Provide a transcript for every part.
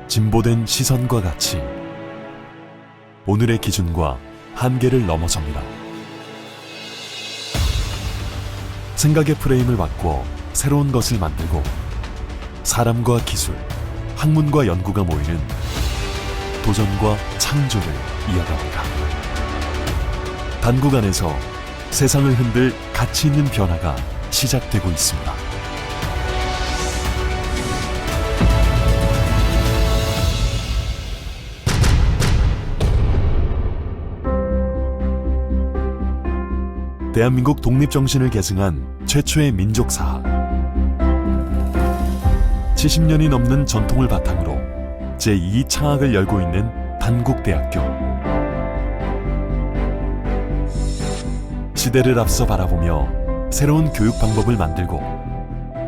진보된 시선과 같이 오늘의 기준과 한계를 넘어섭니다. 생각의 프레임을 바꾸어 새로운 것을 만들고 사람과 기술, 학문과 연구가 모이는 도전과 창조를 이어갑니다. 단국 안에서 세상을 흔들 가치 있는 변화가 시작되고 있습니다. 대한민국 독립정신을 계승한 최초의 민족사학. 70년이 넘는 전통을 바탕으로 제2 창학을 열고 있는 단국대학교. 시대를 앞서 바라보며 새로운 교육 방법을 만들고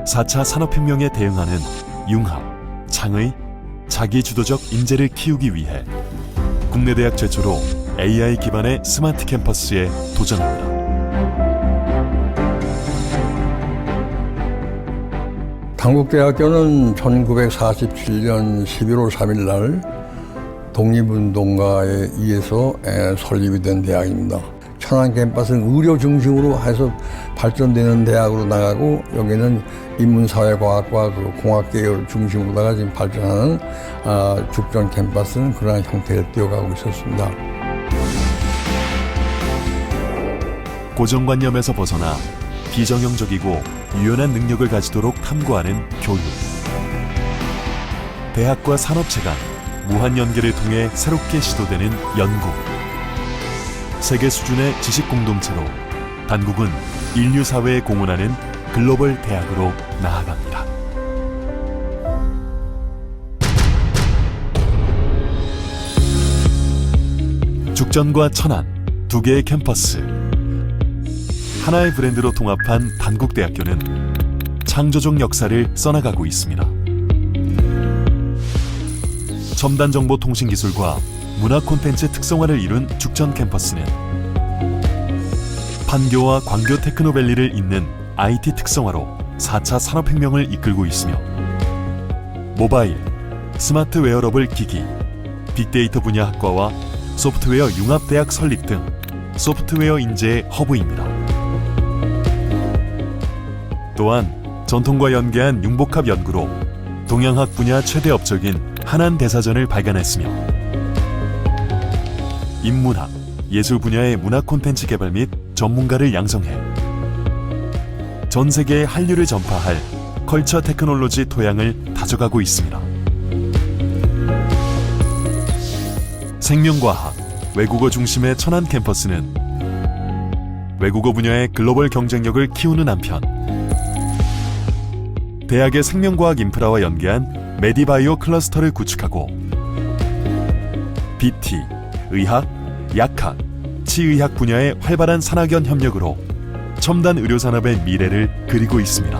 4차 산업혁명에 대응하는 융합, 창의, 자기주도적 인재를 키우기 위해 국내 대학 최초로 AI 기반의 스마트 캠퍼스에 도전합니다. 단국대학교는 1947년 11월 3일 날 독립운동가에 의해서 설립이 된 대학입니다. 천안 캠퍼스는 의료 중심으로 해서 발전되는 대학으로 나가고, 여기는 인문사회과학과 공학 계열 중심으로다가 지금 발전하는 죽전 캠퍼스는 그러한 형태를 띄어가고 있었습니다. 고정관념에서 벗어나 비정형적이고 유연한 능력을 가지도록 탐구하는 교육. 대학과 산업체 간 무한 연계를 통해 새롭게 시도되는 연구. 세계 수준의 지식 공동체로 단국은 인류 사회에 공헌하는 글로벌 대학으로 나아갑니다. 죽전과 천안 두 개의 캠퍼스, 하나의 브랜드로 통합한 단국대학교는 창조적 역사를 써나가고 있습니다. 첨단 정보 통신 기술과 문화 콘텐츠 특성화를 이룬 죽전 캠퍼스는 판교와 광교 테크노밸리를 잇는 IT 특성화로 4차 산업혁명을 이끌고 있으며 모바일, 스마트 웨어러블 기기, 빅데이터 분야 학과와 소프트웨어 융합대학 설립 등 소프트웨어 인재의 허브입니다. 또한 전통과 연계한 융복합 연구로 동양학 분야 최대 업적인 한안 대사전을 발간했으며 인문학, 예술 분야의 문화 콘텐츠 개발 및 전문가를 양성해 전 세계에 한류를 전파할 컬처 테크놀로지 토양을 다져가고 있습니다. 생명과학, 외국어 중심의 천안 캠퍼스는 외국어 분야의 글로벌 경쟁력을 키우는 한편 대학의 생명과학 인프라와 연계한 메디바이오 클러스터를 구축하고 BT, 의학, 약학, 치의학 분야의 활발한 산학연 협력으로 첨단 의료산업의 미래를 그리고 있습니다.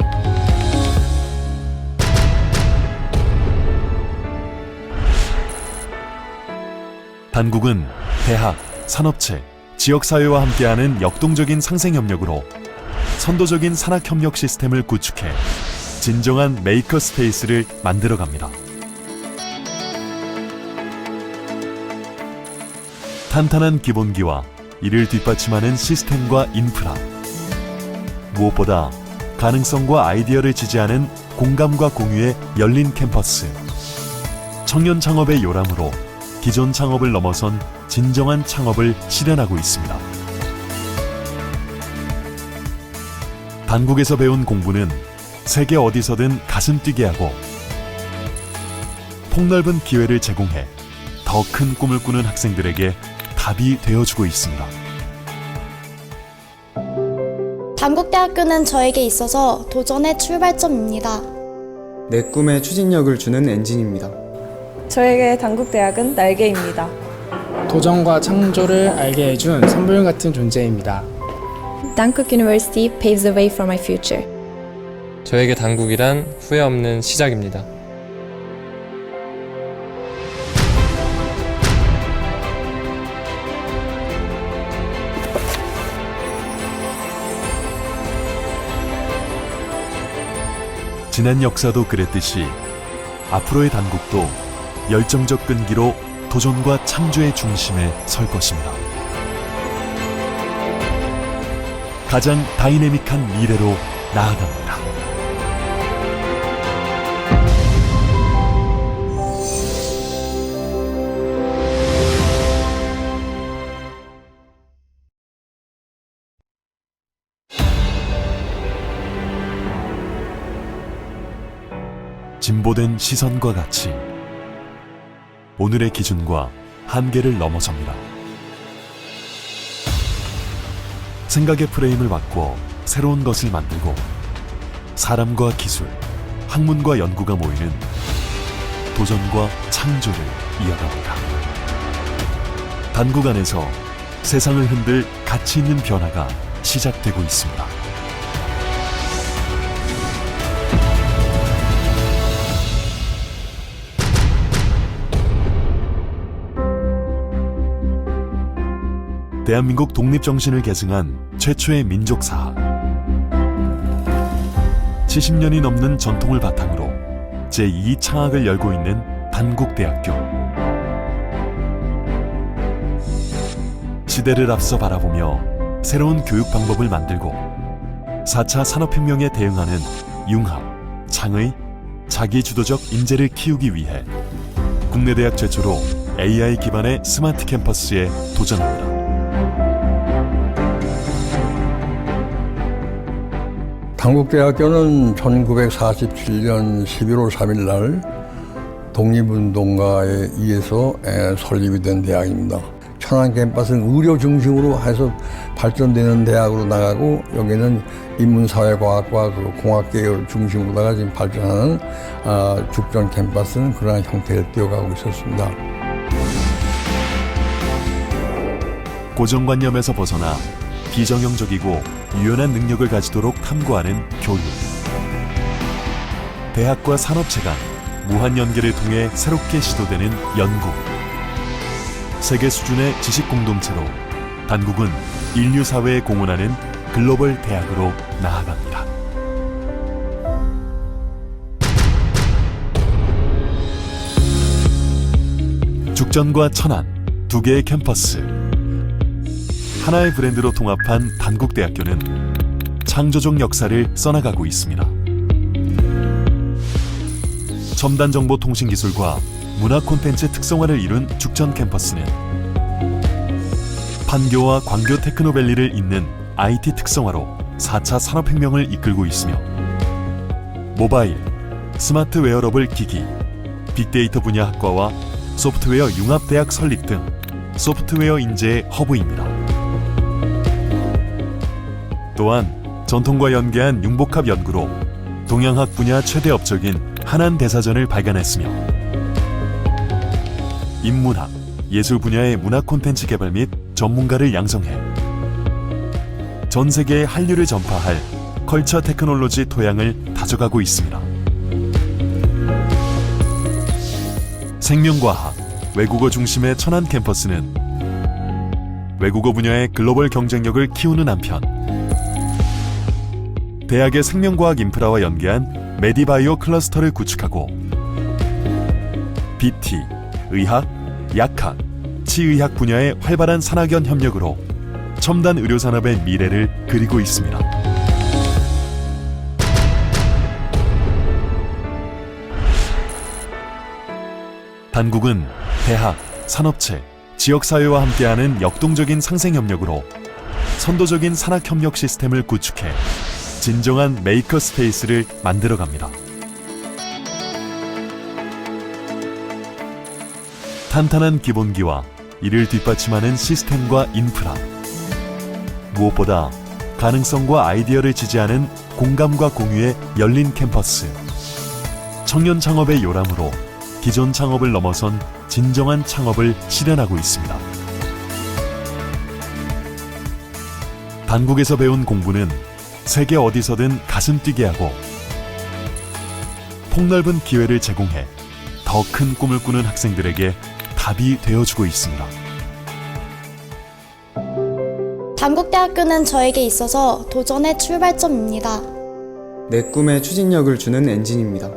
단국은 대학, 산업체, 지역사회와 함께하는 역동적인 상생협력으로 선도적인 산학협력 시스템을 구축해 진정한 메이커 스페이스를 만들어갑니다. 탄탄한 기본기와 이를 뒷받침하는 시스템과 인프라, 무엇보다 가능성과 아이디어를 지지하는 공감과 공유의 열린 캠퍼스, 청년 창업의 요람으로 기존 창업을 넘어선 진정한 창업을 실현하고 있습니다. 단국에서 배운 공부는 세계 어디서든 가슴 뛰게 하고 폭넓은 기회를 제공해 더 큰 꿈을 꾸는 학생들에게 답이 되어주고 있습니다. 단국대학교는 저에게 있어서 도전의 출발점입니다. 내 꿈에 추진력을 주는 엔진입니다. 저에게 단국대학은 날개입니다. 도전과 창조를 알게 해준 선물 같은 존재입니다. Dankook University paves the way for my future. 저에게 단국이란 후회 없는 시작입니다. 지난 역사도 그랬듯이 앞으로의 단국도 열정적 끈기로 도전과 창조의 중심에 설 것입니다. 가장 다이내믹한 미래로 나아갑니다. 진보된 시선과 같이 오늘의 기준과 한계를 넘어섭니다. 생각의 프레임을 바꾸어 새로운 것을 만들고 사람과 기술, 학문과 연구가 모이는 도전과 창조를 이어갑니다. 단국 안에서 세상을 흔들 가치 있는 변화가 시작되고 있습니다. 대한민국 독립정신을 계승한 최초의 민족사학. 70년이 넘는 전통을 바탕으로 제2 창학을 열고 있는 단국대학교. 시대를 앞서 바라보며 새로운 교육 방법을 만들고 4차 산업혁명에 대응하는 융합, 창의, 자기주도적 인재를 키우기 위해 국내 대학 최초로 AI 기반의 스마트 캠퍼스에 도전합니다. 단국대학교는 1947년 11월 3일 날 독립운동가에 의해서 설립이 된 대학입니다. 천안 캠퍼스는 의료 중심으로 해서 발전되는 대학으로 나가고 여기는 인문사회과학과 공학계열 중심으로다가 지금 발전하는 죽전 캠퍼스는 그러한 형태를 띄어가고 있었습니다. 고정관념에서 벗어나 비정형적이고 유연한 능력을 가지도록 탐구하는 교육. 대학과 산업체 간 무한 연계를 통해 새롭게 시도되는 연구. 세계 수준의 지식 공동체로 단국은 인류 사회에 공헌하는 글로벌 대학으로 나아갑니다. 죽전과 천안 두 개의 캠퍼스. 하나의 브랜드로 통합한 단국대학교는 창조적 역사를 써나가고 있습니다. 첨단 정보 통신 기술과 문화 콘텐츠 특성화를 이룬 죽전 캠퍼스는 판교와 광교 테크노밸리를 잇는 IT 특성화로 4차 산업혁명을 이끌고 있으며 모바일, 스마트 웨어러블 기기, 빅데이터 분야 학과와 소프트웨어 융합대학 설립 등 소프트웨어 인재의 허브입니다. 또한 전통과 연계한 융복합 연구로 동양학 분야 최대 업적인 한안 대사전을 발간했으며 인문학, 예술 분야의 문화 콘텐츠 개발 및 전문가를 양성해 전 세계에 한류를 전파할 컬처 테크놀로지 토양을 다져가고 있습니다. 생명과학, 외국어 중심의 천안 캠퍼스는 외국어 분야의 글로벌 경쟁력을 키우는 한편 대학의 생명과학 인프라와 연계한 메디바이오 클러스터를 구축하고 BT, 의학, 약학, 치의학 분야의 활발한 산학연 협력으로 첨단 의료산업의 미래를 그리고 있습니다. 단국은 대학, 산업체, 지역사회와 함께하는 역동적인 상생협력으로 선도적인 산학협력 시스템을 구축해 진정한 메이커 스페이스를 만들어갑니다. 탄탄한 기본기와 이를 뒷받침하는 시스템과 인프라, 무엇보다 가능성과 아이디어를 지지하는 공감과 공유의 열린 캠퍼스, 청년 창업의 요람으로 기존 창업을 넘어선 진정한 창업을 실현하고 있습니다. 단국에서 배운 공부는 세계 어디서든 가슴 뛰게 하고 폭넓은 기회를 제공해 더 큰 꿈을 꾸는 학생들에게 답이 되어주고 있습니다. 단국대학교는 저에게 있어서 도전의 출발점입니다. 내 꿈에 추진력을 주는 엔진입니다.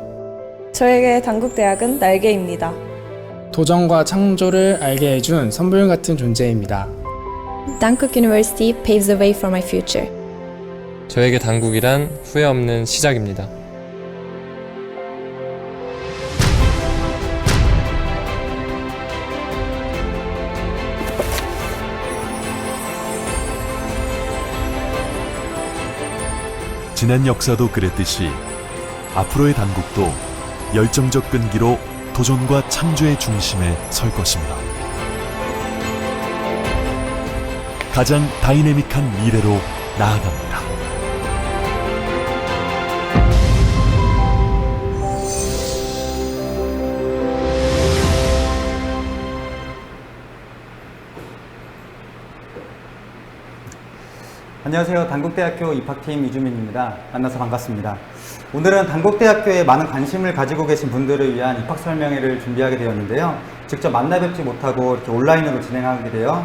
저에게 단국대학은 날개입니다. 도전과 창조를 알게 해준 선불 같은 존재입니다. Dankook University paves the way for my future. 저에게 단국이란 후회 없는 시작입니다. 지난 역사도 그랬듯이 앞으로의 단국도 열정적 끈기로 도전과 창조의 중심에 설 것입니다. 가장 다이내믹한 미래로 나아갑니다. 안녕하세요. 단국대학교 입학팀 이주민입니다. 만나서 반갑습니다. 오늘은 단국대학교에 많은 관심을 가지고 계신 분들을 위한 입학 설명회를 준비하게 되었는데요. 직접 만나 뵙지 못하고 이렇게 온라인으로 진행하게 되어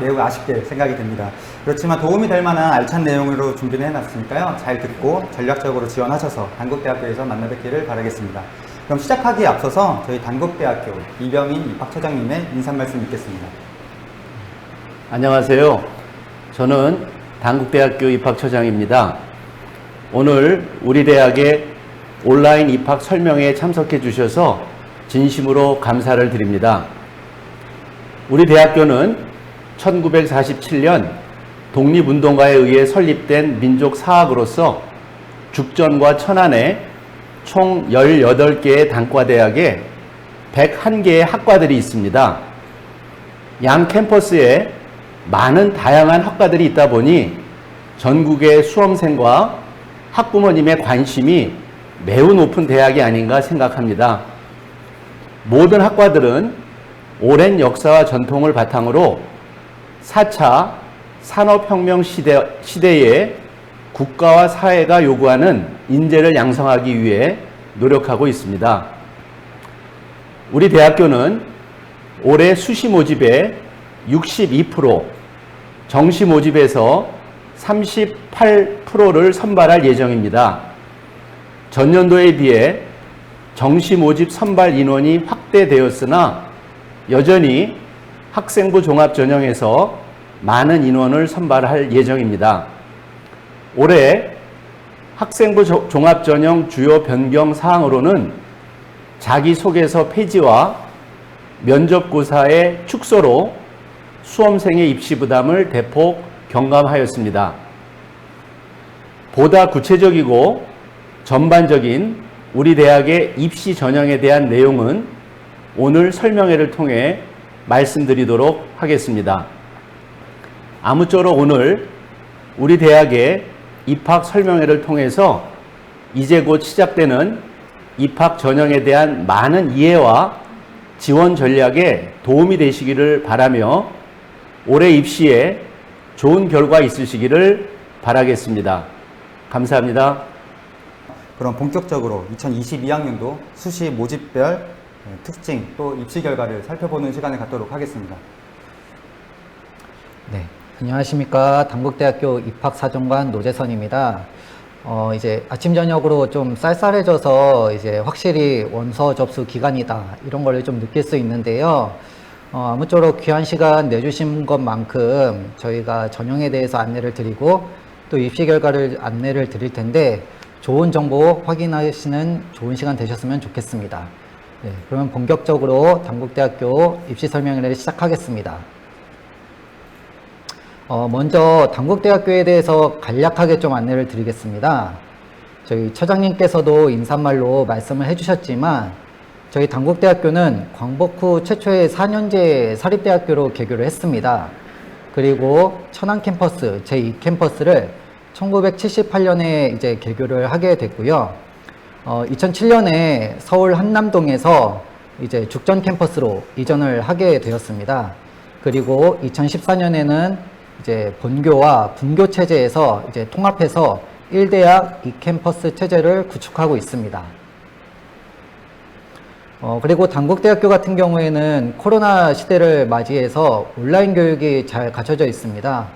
매우 아쉽게 생각이 됩니다. 그렇지만 도움이 될 만한 알찬 내용으로 준비를 해놨으니까요. 잘 듣고 전략적으로 지원하셔서 단국대학교에서 만나 뵙기를 바라겠습니다. 그럼 시작하기에 앞서서 저희 단국대학교 이병인 입학처장님의 인사 말씀 있겠습니다. 안녕하세요. 저는 단국대학교 입학처장입니다. 오늘 우리 대학의 온라인 입학 설명회에 참석해 주셔서 진심으로 감사를 드립니다. 우리 대학교는 1947년 독립운동가에 의해 설립된 민족사학으로서 죽전과 천안에 총 18개의 단과대학에 101개의 학과들이 있습니다. 양 캠퍼스에 많은 다양한 학과들이 있다 보니 전국의 수험생과 학부모님의 관심이 매우 높은 대학이 아닌가 생각합니다. 모든 학과들은 오랜 역사와 전통을 바탕으로 4차 산업혁명 시대에 국가와 사회가 요구하는 인재를 양성하기 위해 노력하고 있습니다. 우리 대학교는 올해 수시 모집에 62%, 정시 모집에서 38%를 선발할 예정입니다. 전년도에 비해 정시 모집 선발 인원이 확대되었으나 여전히 학생부 종합전형에서 많은 인원을 선발할 예정입니다. 올해 학생부 종합전형 주요 변경 사항으로는 자기소개서 폐지와 면접고사의 축소로 수험생의 입시 부담을 대폭 경감하였습니다. 보다 구체적이고 전반적인 우리 대학의 입시 전형에 대한 내용은 오늘 설명회를 통해 말씀드리도록 하겠습니다. 아무쪼록 오늘 우리 대학의 입학 설명회를 통해서 이제 곧 시작되는 입학 전형에 대한 많은 이해와 지원 전략에 도움이 되시기를 바라며 올해 입시에 좋은 결과 있으시기를 바라겠습니다. 감사합니다. 그럼 본격적으로 2022학년도 수시 모집별 특징 또 입시 결과를 살펴보는 시간을 갖도록 하겠습니다. 네, 안녕하십니까. 단국대학교 입학사정관 노재선입니다. 이제 아침 저녁으로 좀 쌀쌀해져서 이제 확실히 원서 접수 기간이다 이런 걸 좀 느낄 수 있는데요. 아무쪼록 귀한 시간 내주신 것만큼 저희가 전형에 대해서 안내를 드리고 또 입시 결과를 안내를 드릴 텐데 좋은 정보 확인하시는 좋은 시간 되셨으면 좋겠습니다. 네, 그러면 본격적으로 단국대학교 입시 설명회를 시작하겠습니다. 먼저 단국대학교에 대해서 간략하게 좀 안내를 드리겠습니다. 저희 처장님께서도 인사말로 말씀을 해주셨지만 저희 단국대학교는 광복 후 최초의 4년제 사립대학교로 개교를 했습니다. 그리고 천안 캠퍼스, 제2캠퍼스를 1978년에 이제 개교를 하게 됐고요. 2007년에 서울 한남동에서 이제 죽전 캠퍼스로 이전을 하게 되었습니다. 그리고 2014년에는 이제 본교와 분교 체제에서 이제 통합해서 1대학 2캠퍼스 체제를 구축하고 있습니다. 그리고 단국대학교 같은 경우에는 코로나 시대를 맞이해서 온라인 교육이 잘 갖춰져 있습니다.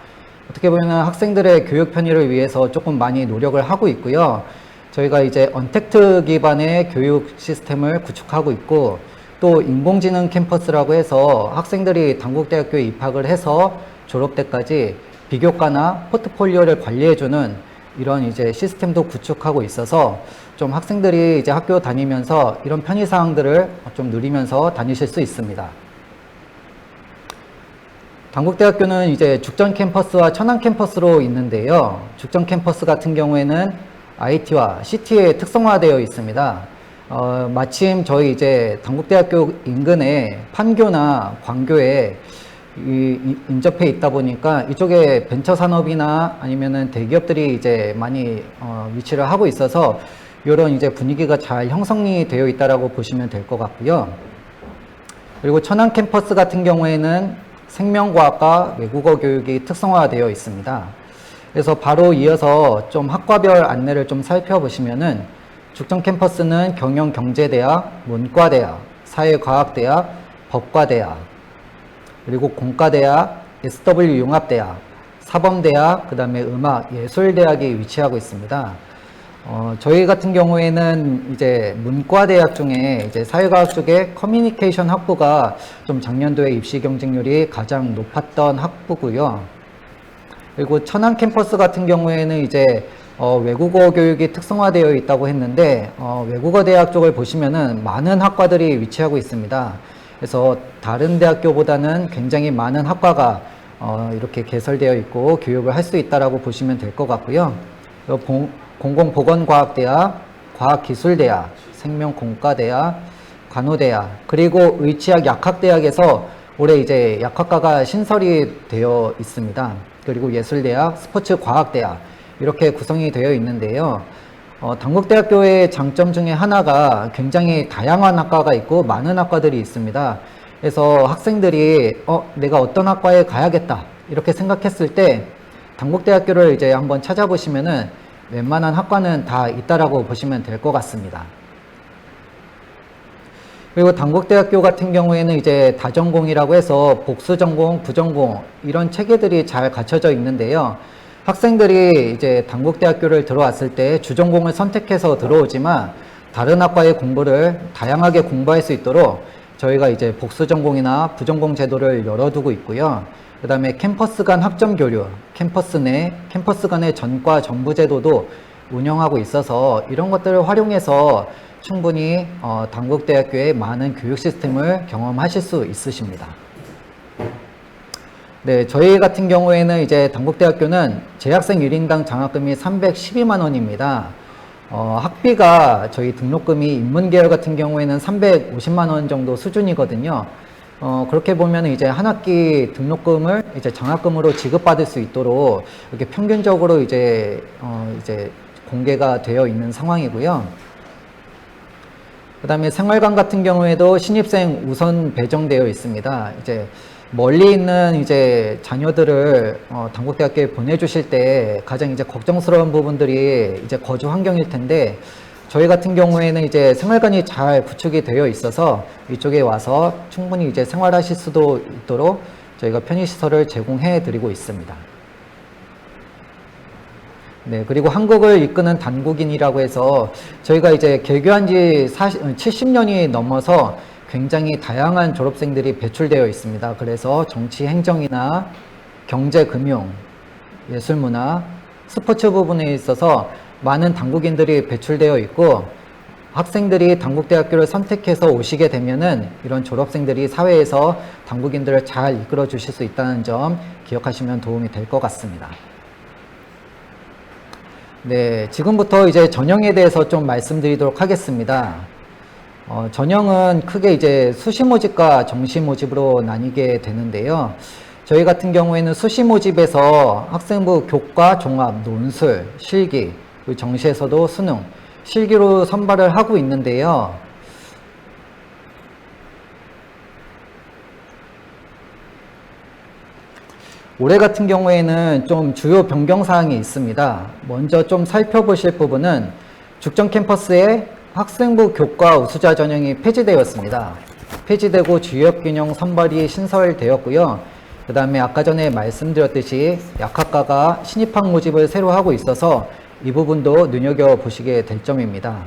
어떻게 보면 학생들의 교육 편의를 위해서 조금 많이 노력을 하고 있고요. 저희가 이제 언택트 기반의 교육 시스템을 구축하고 있고, 또 인공지능 캠퍼스라고 해서 학생들이 단국대학교에 입학을 해서 졸업 때까지 비교과나 포트폴리오를 관리해주는 이런 이제 시스템도 구축하고 있어서 좀 학생들이 이제 학교 다니면서 이런 편의사항들을 좀 누리면서 다니실 수 있습니다. 단국대학교는 이제 죽전 캠퍼스와 천안 캠퍼스로 있는데요. 죽전 캠퍼스 같은 경우에는 IT와 CT에 특성화되어 있습니다. 마침 저희 이제 단국대학교 인근에 판교나 광교에 인접해 있다 보니까 이쪽에 벤처 산업이나 아니면은 대기업들이 이제 많이 위치를 하고 있어서 이런 이제 분위기가 잘 형성이 되어 있다라고 보시면 될 것 같고요. 그리고 천안 캠퍼스 같은 경우에는 생명과학과 외국어 교육이 특성화되어 있습니다. 그래서 바로 이어서 좀 학과별 안내를 좀 살펴보시면은 죽전 캠퍼스는 경영경제대학, 문과대학, 사회과학대학, 법과대학, 그리고 공과대학, SW융합대학, 사범대학, 그 다음에 음악예술대학이 위치하고 있습니다. 저희 같은 경우에는 이제 문과대학 중에 이제 사회과학 쪽에 커뮤니케이션 학부가 좀 작년도에 입시 경쟁률이 가장 높았던 학부고요. 그리고 천안 캠퍼스 같은 경우에는 이제 외국어 교육이 특성화되어 있다고 했는데 외국어 대학 쪽을 보시면은 많은 학과들이 위치하고 있습니다. 그래서 다른 대학교보다는 굉장히 많은 학과가 이렇게 개설되어 있고 교육을 할 수 있다라고 보시면 될 것 같고요. 공공보건과학대학, 과학기술대학, 생명공과대학, 간호대학, 그리고 의치학 약학대학에서 올해 이제 약학과가 신설이 되어 있습니다. 그리고 예술대학, 스포츠과학대학 이렇게 구성이 되어 있는데요. 단국대학교의 장점 중에 하나가 굉장히 다양한 학과가 있고 많은 학과들이 있습니다. 그래서 학생들이 내가 어떤 학과에 가야겠다 이렇게 생각했을 때 단국대학교를 이제 한번 찾아보시면은 웬만한 학과는 다 있다라고 보시면 될 것 같습니다. 그리고 단국대학교 같은 경우에는 이제 다전공이라고 해서 복수전공, 부전공 이런 체계들이 잘 갖춰져 있는데요. 학생들이 이제 단국대학교를 들어왔을 때 주전공을 선택해서 들어오지만 다른 학과의 공부를 다양하게 공부할 수 있도록 저희가 이제 복수전공이나 부전공 제도를 열어두고 있고요. 그 다음에 캠퍼스 간 학점 교류, 캠퍼스 내, 캠퍼스 간의 전과 전부 제도도 운영하고 있어서 이런 것들을 활용해서 충분히 단국대학교의 많은 교육 시스템을 경험하실 수 있으십니다. 네, 저희 같은 경우에는 이제 단국대학교는 재학생 1인당 장학금이 312만 원입니다. 학비가 저희 등록금이 인문계열 같은 경우에는 350만 원 정도 수준이거든요. 그렇게 보면 이제 한 학기 등록금을 이제 장학금으로 지급받을 수 있도록 이렇게 평균적으로 이제 공개가 되어 있는 상황이고요. 그 다음에 생활관 같은 경우에도 신입생 우선 배정되어 있습니다. 이제 멀리 있는 이제 자녀들을 단국대학교에 보내주실 때 가장 이제 걱정스러운 부분들이 이제 거주 환경일 텐데 저희 같은 경우에는 이제 생활관이 잘 구축이 되어 있어서 이쪽에 와서 충분히 이제 생활하실 수도 있도록 저희가 편의시설을 제공해 드리고 있습니다. 네, 그리고 한국을 이끄는 단국인이라고 해서 저희가 이제 개교한 지 70년이 넘어서 굉장히 다양한 졸업생들이 배출되어 있습니다. 그래서 정치, 행정이나 경제, 금융, 예술문화, 스포츠 부분에 있어서 많은 단국인들이 배출되어 있고 학생들이 단국대학교를 선택해서 오시게 되면은 이런 졸업생들이 사회에서 단국인들을 잘 이끌어 주실 수 있다는 점 기억하시면 도움이 될 것 같습니다. 네, 지금부터 이제 전형에 대해서 좀 말씀드리도록 하겠습니다. 전형은 크게 이제 수시 모집과 정시 모집으로 나뉘게 되는데요. 저희 같은 경우에는 수시 모집에서 학생부 교과, 종합, 논술, 실기, 그리고 정시에서도 수능, 실기로 선발을 하고 있는데요. 올해 같은 경우에는 좀 주요 변경사항이 있습니다. 먼저 좀 살펴보실 부분은 죽전 캠퍼스에 학생부 교과 우수자 전형이 폐지되었습니다. 폐지되고 주역균형 선발이 신설되었고요. 그 다음에 아까 전에 말씀드렸듯이 약학과가 신입학 모집을 새로 하고 있어서 이 부분도 눈여겨보시게 될 점입니다.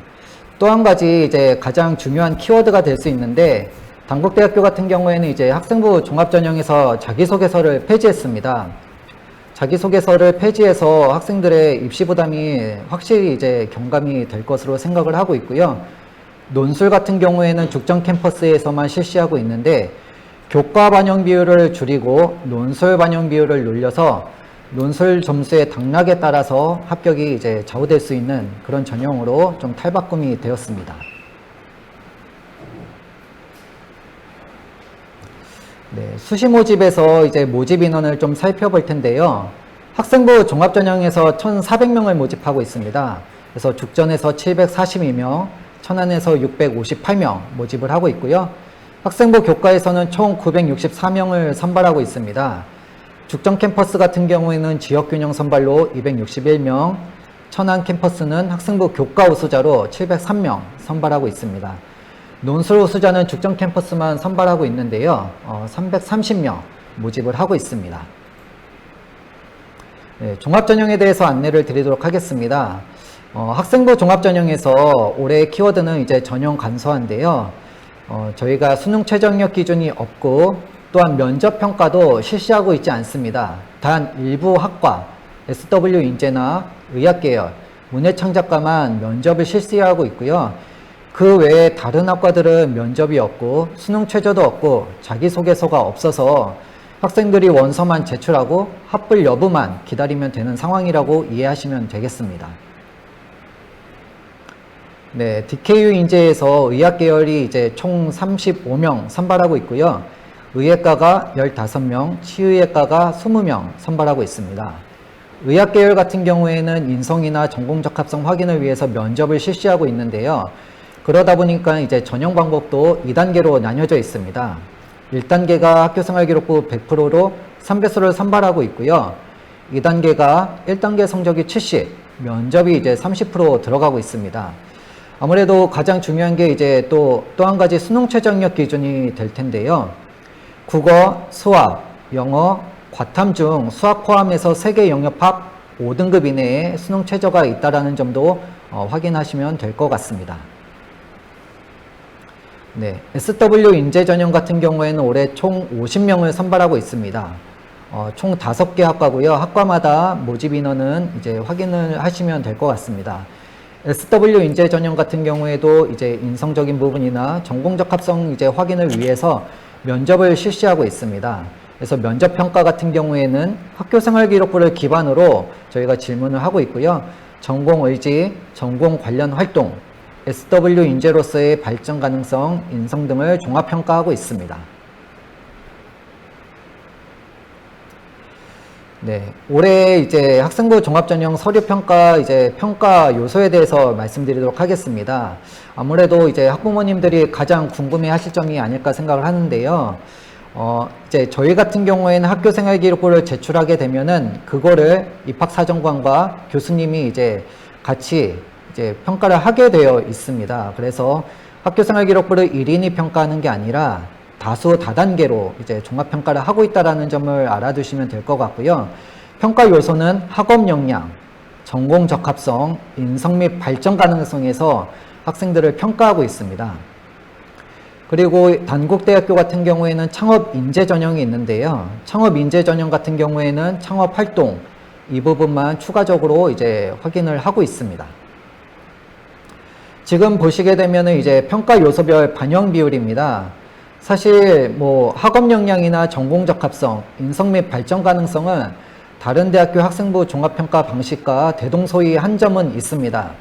또 한 가지 이제 가장 중요한 키워드가 될 수 있는데, 단국대학교 같은 경우에는 이제 학생부 종합전형에서 자기소개서를 폐지했습니다. 자기소개서를 폐지해서 학생들의 입시 부담이 확실히 이제 경감이 될 것으로 생각을 하고 있고요. 논술 같은 경우에는 죽전 캠퍼스에서만 실시하고 있는데, 교과 반영 비율을 줄이고 논술 반영 비율을 늘려서 논술 점수의 당락에 따라서 합격이 이제 좌우될 수 있는 그런 전형으로 좀 탈바꿈이 되었습니다. 네, 수시 모집에서 이제 모집 인원을 좀 살펴볼 텐데요. 학생부 종합전형에서 1,400명을 모집하고 있습니다. 그래서 죽전에서 742명, 천안에서 658명 모집을 하고 있고요. 학생부 교과에서는 총 964명을 선발하고 있습니다. 죽전 캠퍼스 같은 경우에는 지역균형 선발로 261명, 천안 캠퍼스는 학생부 교과 우수자로 703명 선발하고 있습니다. 논술 우수자는 죽전 캠퍼스만 선발하고 있는데요. 330명 모집을 하고 있습니다. 네, 종합전형에 대해서 안내를 드리도록 하겠습니다. 학생부 종합전형에서 올해의 키워드는 이제 전형 간소화인데요. 저희가 수능 최저학력 기준이 없고 또한 면접 평가도 실시하고 있지 않습니다. 단 일부 학과, SW 인재나 의학계열, 문해창작과만 면접을 실시하고 있고요. 그 외에 다른 학과들은 면접이 없고 수능 최저도 없고 자기소개서가 없어서 학생들이 원서만 제출하고 합불 여부만 기다리면 되는 상황이라고 이해하시면 되겠습니다. 네, DKU 인재에서 의학 계열이 이제 총 35명 선발하고 있고요. 의예과가 15명, 치의학과가 20명 선발하고 있습니다. 의학 계열 같은 경우에는 인성이나 전공 적합성 확인을 위해서 면접을 실시하고 있는데요. 그러다 보니까 이제 전형 방법도 2단계로 나뉘어져 있습니다. 1단계가 학교생활기록부 100%로 3배수를 선발하고 있고요. 2단계가 1단계 성적이 70, 면접이 이제 30% 들어가고 있습니다. 아무래도 가장 중요한 게 이제 또 한 가지 수능 최저학력 기준이 될 텐데요. 국어, 수학, 영어, 과탐 중 수학 포함해서 3개 영역 합 5등급 이내에 수능 최저가 있다라는 점도 확인하시면 될 것 같습니다. 네, SW 인재 전형 같은 경우에는 올해 총 50명을 선발하고 있습니다. 총 5개 학과고요. 학과마다 모집 인원은 이제 확인을 하시면 될 것 같습니다. SW 인재 전형 같은 경우에도 이제 인성적인 부분이나 전공적 합성 이제 확인을 위해서 면접을 실시하고 있습니다. 그래서 면접 평가 같은 경우에는 학교생활 기록부를 기반으로 저희가 질문을 하고 있고요. 전공 의지, 전공 관련 활동, SW 인재로서의 발전 가능성, 인성 등을 종합 평가하고 있습니다. 네, 올해 이제 학생부 종합전형 서류평가 이제 평가 요소에 대해서 말씀드리도록 하겠습니다. 아무래도 이제 학부모님들이 가장 궁금해하실 점이 아닐까 생각을 하는데요. 이제 저희 같은 경우에는 학교생활기록부를 제출하게 되면은 그거를 입학사정관과 교수님이 이제 같이 이제 평가를 하게 되어 있습니다. 그래서 학교생활기록부를 1인이 평가하는 게 아니라 다수 다단계로 이제 종합평가를 하고 있다는 점을 알아두시면 될 것 같고요. 평가 요소는 학업 역량, 전공 적합성, 인성 및 발전 가능성에서 학생들을 평가하고 있습니다. 그리고 단국대학교 같은 경우에는 창업 인재 전형이 있는데요. 창업 인재 전형 같은 경우에는 창업 활동 이 부분만 추가적으로 이제 확인을 하고 있습니다. 지금 보시게 되면은 이제 평가 요소별 반영 비율입니다. 사실 뭐 학업 역량이나 전공 적합성, 인성 및 발전 가능성은 다른 대학교 학생부 종합평가 방식과 대동소이한 점은 있습니다.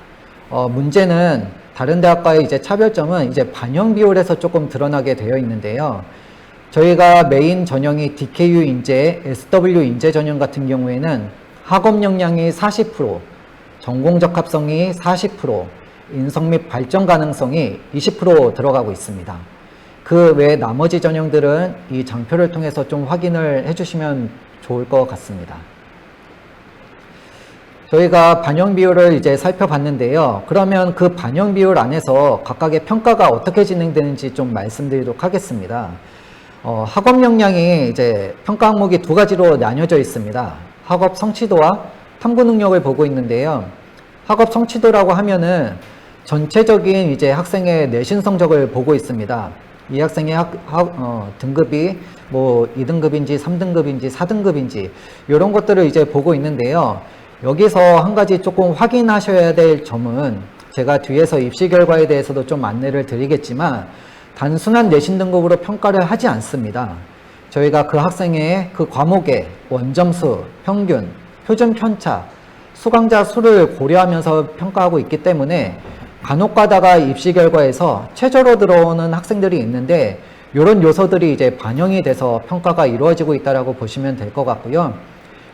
문제는 다른 대학과의 이제 차별점은 이제 반영 비율에서 조금 드러나게 되어 있는데요. 저희가 메인 전형이 DKU 인재, SW 인재 전형 같은 경우에는 학업 역량이 40%, 전공 적합성이 40%, 인성 및 발전 가능성이 20% 들어가고 있습니다. 그 외 나머지 전형들은 이 장표를 통해서 좀 확인을 해주시면 좋을 것 같습니다. 저희가 반영 비율을 이제 살펴봤는데요. 그러면 그 반영 비율 안에서 각각의 평가가 어떻게 진행되는지 좀 말씀드리도록 하겠습니다. 학업 역량이 이제 평가 항목이 두 가지로 나뉘어져 있습니다. 학업 성취도와 탐구 능력을 보고 있는데요. 학업 성취도라고 하면은 전체적인 이제 학생의 내신 성적을 보고 있습니다. 이 학생의 등급이 뭐 2등급인지 3등급인지 4등급인지 이런 것들을 이제 보고 있는데요. 여기서 한 가지 조금 확인하셔야 될 점은 제가 뒤에서 입시 결과에 대해서도 좀 안내를 드리겠지만 단순한 내신 등급으로 평가를 하지 않습니다. 저희가 그 학생의 그 과목의 원점수, 평균, 표준 편차, 수강자 수를 고려하면서 평가하고 있기 때문에 간혹 가다가 입시 결과에서 최저로 들어오는 학생들이 있는데 이런 요소들이 이제 반영이 돼서 평가가 이루어지고 있다고 보시면 될 것 같고요.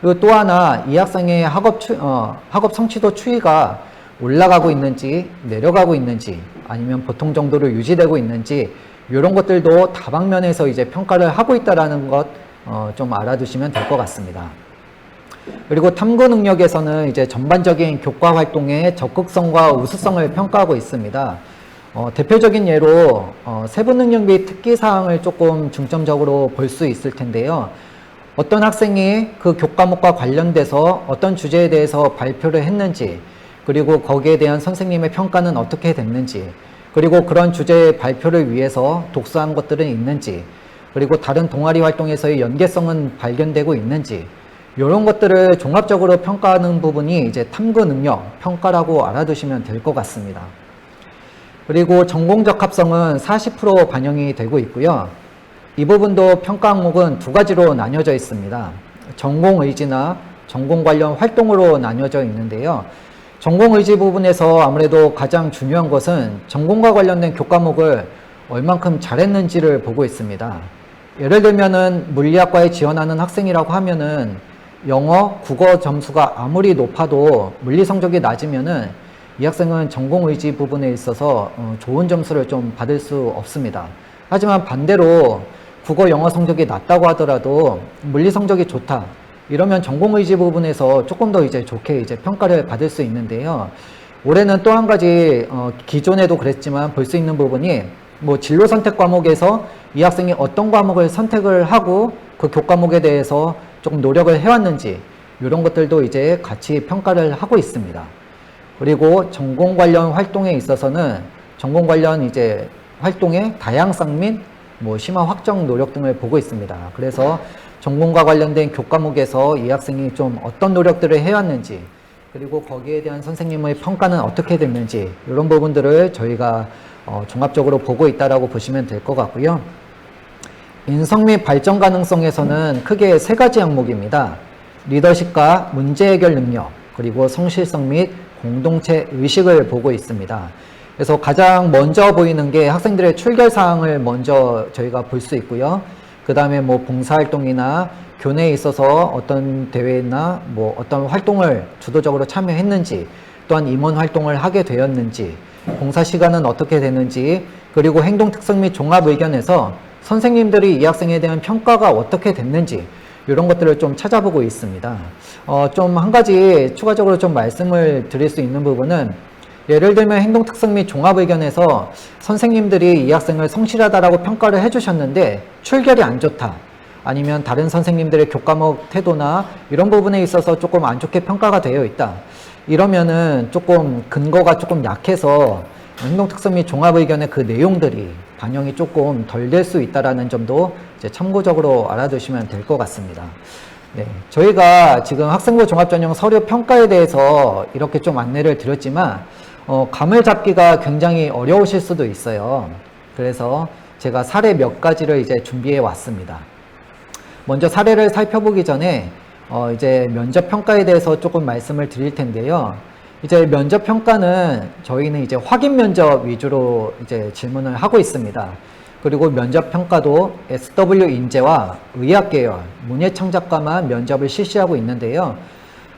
그리고 또 하나 이 학생의 학업 성취도 추이가 올라가고 있는지 내려가고 있는지 아니면 보통 정도로 유지되고 있는지 이런 것들도 다방면에서 이제 평가를 하고 있다는 것 좀 알아두시면 될 것 같습니다. 그리고 탐구 능력에서는 이제 전반적인 교과 활동의 적극성과 우수성을 평가하고 있습니다. 대표적인 예로 세부 능력 및 특기 사항을 조금 중점적으로 볼 수 있을 텐데요. 어떤 학생이 그 교과목과 관련돼서 어떤 주제에 대해서 발표를 했는지, 그리고 거기에 대한 선생님의 평가는 어떻게 됐는지, 그리고 그런 주제의 발표를 위해서 독서한 것들은 있는지, 그리고 다른 동아리 활동에서의 연계성은 발견되고 있는지, 이런 것들을 종합적으로 평가하는 부분이 이제 탐구 능력 평가라고 알아두시면 될 것 같습니다. 그리고 전공 적합성은 40% 반영이 되고 있고요. 이 부분도 평가 항목은 두 가지로 나뉘어져 있습니다. 전공 의지나 전공 관련 활동으로 나뉘어져 있는데요. 전공 의지 부분에서 아무래도 가장 중요한 것은 전공과 관련된 교과목을 얼만큼 잘했는지를 보고 있습니다. 예를 들면은 물리학과에 지원하는 학생이라고 하면은 영어, 국어 점수가 아무리 높아도 물리 성적이 낮으면은 이 학생은 전공 의지 부분에 있어서 좋은 점수를 좀 받을 수 없습니다. 하지만 반대로 국어, 영어 성적이 낮다고 하더라도 물리 성적이 좋다. 이러면 전공 의지 부분에서 조금 더 이제 좋게 이제 평가를 받을 수 있는데요. 올해는 또 한 가지 기존에도 그랬지만 볼 수 있는 부분이 뭐 진로 선택 과목에서 이 학생이 어떤 과목을 선택을 하고 그 교과목에 대해서 조금 노력을 해왔는지 이런 것들도 이제 같이 평가를 하고 있습니다. 그리고 전공 관련 활동에 있어서는 전공 관련 이제 활동의 다양성 및 뭐 심화 확정 노력 등을 보고 있습니다. 그래서 전공과 관련된 교과목에서 이 학생이 좀 어떤 노력들을 해왔는지, 그리고 거기에 대한 선생님의 평가는 어떻게 됐는지 이런 부분들을 저희가 종합적으로 보고 있다라고 보시면 될 것 같고요. 인성 및 발전 가능성에서는 크게 세 가지 항목입니다. 리더십과 문제 해결 능력, 그리고 성실성 및 공동체 의식을 보고 있습니다. 그래서 가장 먼저 보이는 게 학생들의 출결 사항을 먼저 저희가 볼 수 있고요. 그 다음에 뭐 봉사활동이나 교내에 있어서 어떤 대회나 뭐 어떤 활동을 주도적으로 참여했는지, 또한 임원 활동을 하게 되었는지, 봉사 시간은 어떻게 되는지, 그리고 행동 특성 및 종합 의견에서 선생님들이 이 학생에 대한 평가가 어떻게 됐는지 이런 것들을 좀 찾아보고 있습니다. 좀 한 가지 추가적으로 좀 말씀을 드릴 수 있는 부분은 예를 들면 행동 특성 및 종합 의견에서 선생님들이 이 학생을 성실하다라고 평가를 해주셨는데 출결이 안 좋다. 아니면 다른 선생님들의 교과목 태도나 이런 부분에 있어서 조금 안 좋게 평가가 되어 있다. 이러면은 조금 근거가 조금 약해서 행동 특성 및 종합 의견의 그 내용들이 반영이 조금 덜 될 수 있다라는 점도 이제 참고적으로 알아두시면 될 것 같습니다. 네, 저희가 지금 학생부 종합전형 서류 평가에 대해서 이렇게 좀 안내를 드렸지만 감을 잡기가 굉장히 어려우실 수도 있어요. 그래서 제가 사례 몇 가지를 이제 준비해 왔습니다. 먼저 사례를 살펴보기 전에 이제 면접 평가에 대해서 조금 말씀을 드릴 텐데요. 이제 면접 평가는 저희는 이제 확인 면접 위주로 이제 질문을 하고 있습니다. 그리고 면접 평가도 SW 인재와 의학 계열, 문예창작과만 면접을 실시하고 있는데요.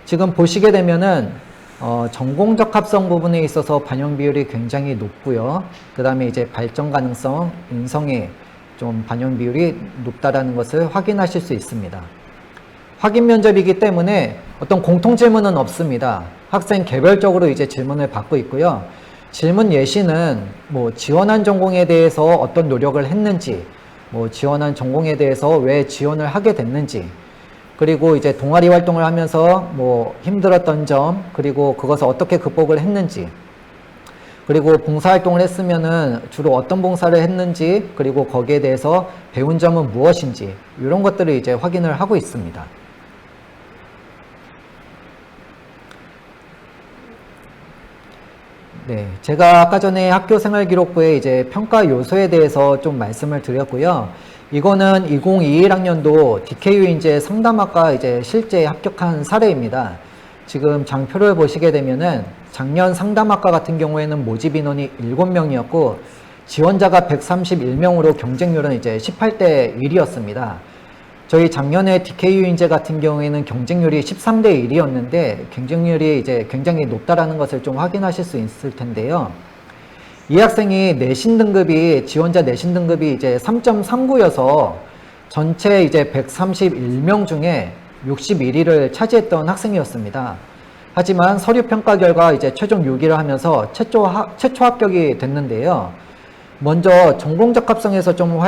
지금 보시게 되면은 전공 적합성 부분에 있어서 반영 비율이 굉장히 높고요. 그 다음에 이제 발전 가능성, 인성에 좀 반영 비율이 높다라는 것을 확인하실 수 있습니다. 확인 면접이기 때문에 어떤 공통 질문은 없습니다. 학생 개별적으로 이제 질문을 받고 있고요. 질문 예시는 뭐 지원한 전공에 대해서 어떤 노력을 했는지, 뭐 지원한 전공에 대해서 왜 지원을 하게 됐는지, 그리고 이제 동아리 활동을 하면서 뭐 힘들었던 점, 그리고 그것을 어떻게 극복을 했는지, 그리고 봉사활동을 했으면은 주로 어떤 봉사를 했는지, 그리고 거기에 대해서 배운 점은 무엇인지, 이런 것들을 이제 확인을 하고 있습니다. 네, 제가 아까 전에 학교생활기록부에 이제 평가 요소에 대해서 좀 말씀을 드렸고요. 이거는 2021학년도 DKU 인재 상담학과 이제 실제 합격한 사례입니다. 지금 장표를 보시게 되면은 작년 상담학과 같은 경우에는 모집 인원이 7명이었고 지원자가 131명으로 경쟁률은 이제 18대 1이었습니다. 저희 작년에 DKU 인재 같은 경우에는 경쟁률이 13대 1이었는데 경쟁률이 이제 굉장히 높다라는 것을 좀 확인하실 수 있을 텐데요. 이 학생이 내신 등급이, 지원자 내신 등급이 이제 3.39여서 전체 이제 131명 중에 61위를 차지했던 학생이었습니다. 하지만 서류 평가 결과 이제 최종 6위를 하면서 최초 합격이 됐는데요. 먼저 전공 적합성에서 좀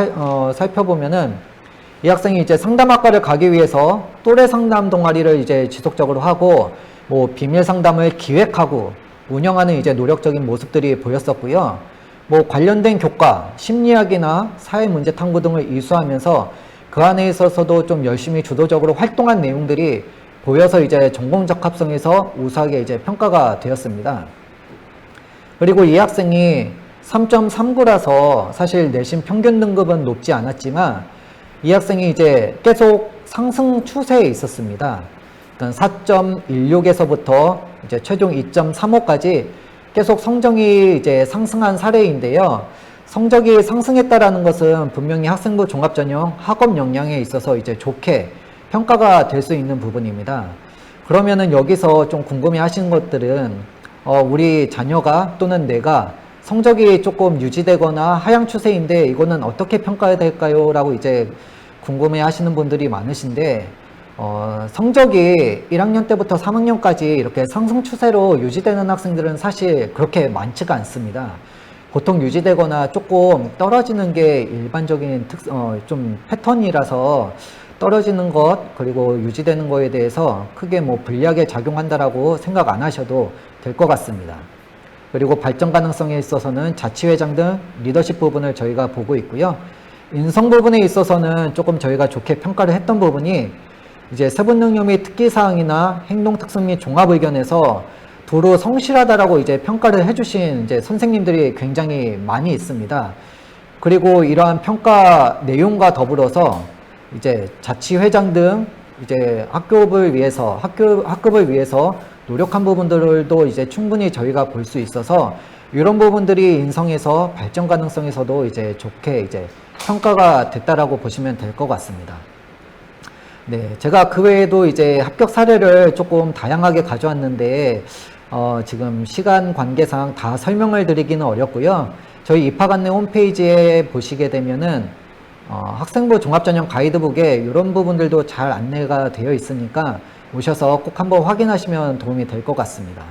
살펴보면은 이 학생이 이제 상담학과를 가기 위해서 또래 상담 동아리를 이제 지속적으로 하고 뭐 비밀 상담을 기획하고 운영하는 이제 노력적인 모습들이 보였었고요. 뭐 관련된 교과, 심리학이나 사회 문제 탐구 등을 이수하면서 그 안에 있어서도 좀 열심히 주도적으로 활동한 내용들이 보여서 이제 전공 적합성에서 우수하게 이제 평가가 되었습니다. 그리고 이 학생이 3.39라서 사실 내신 평균 등급은 높지 않았지만 이 학생이 이제 계속 상승 추세에 있었습니다. 그러니까 4.16에서부터 이제 최종 2.35까지 계속 성적이 이제 상승한 사례인데요. 성적이 상승했다라는 것은 분명히 학생부 종합전형 학업 역량에 있어서 이제 좋게 평가가 될 수 있는 부분입니다. 그러면은 여기서 좀 궁금해 하시는 것들은 우리 자녀가 또는 내가 성적이 조금 유지되거나 하향 추세인데 이거는 어떻게 평가해야 될까요? 라고 이제 궁금해 하시는 분들이 많으신데 성적이 1학년 때부터 3학년까지 이렇게 상승 추세로 유지되는 학생들은 사실 그렇게 많지가 않습니다. 보통 유지되거나 조금 떨어지는 게 일반적인 좀 패턴이라서 떨어지는 것 그리고 유지되는 거에 대해서 크게 뭐 불리하게 작용한다라고 생각 안 하셔도 될 것 같습니다. 그리고 발전 가능성에 있어서는 자치회장 등 리더십 부분을 저희가 보고 있고요. 인성 부분에 있어서는 조금 저희가 좋게 평가를 했던 부분이 이제 세분 능력 및 특기 사항이나 행동 특성 및 종합 의견에서 도로 성실하다라고 이제 평가를 해주신 이제 선생님들이 굉장히 많이 있습니다. 그리고 이러한 평가 내용과 더불어서 이제 자치회장 등 이제 학급을 위해서 노력한 부분들도 이제 충분히 저희가 볼 수 있어서 이런 부분들이 인성에서 발전 가능성에서도 이제 좋게 이제 평가가 됐다라고 보시면 될 것 같습니다. 네, 제가 그 외에도 이제 합격 사례를 조금 다양하게 가져왔는데 지금 시간 관계상 다 설명을 드리기는 어렵고요. 저희 입학 안내 홈페이지에 보시게 되면은 학생부 종합전형 가이드북에 이런 부분들도 잘 안내가 되어 있으니까 오셔서 꼭 한번 확인하시면 도움이 될 것 같습니다.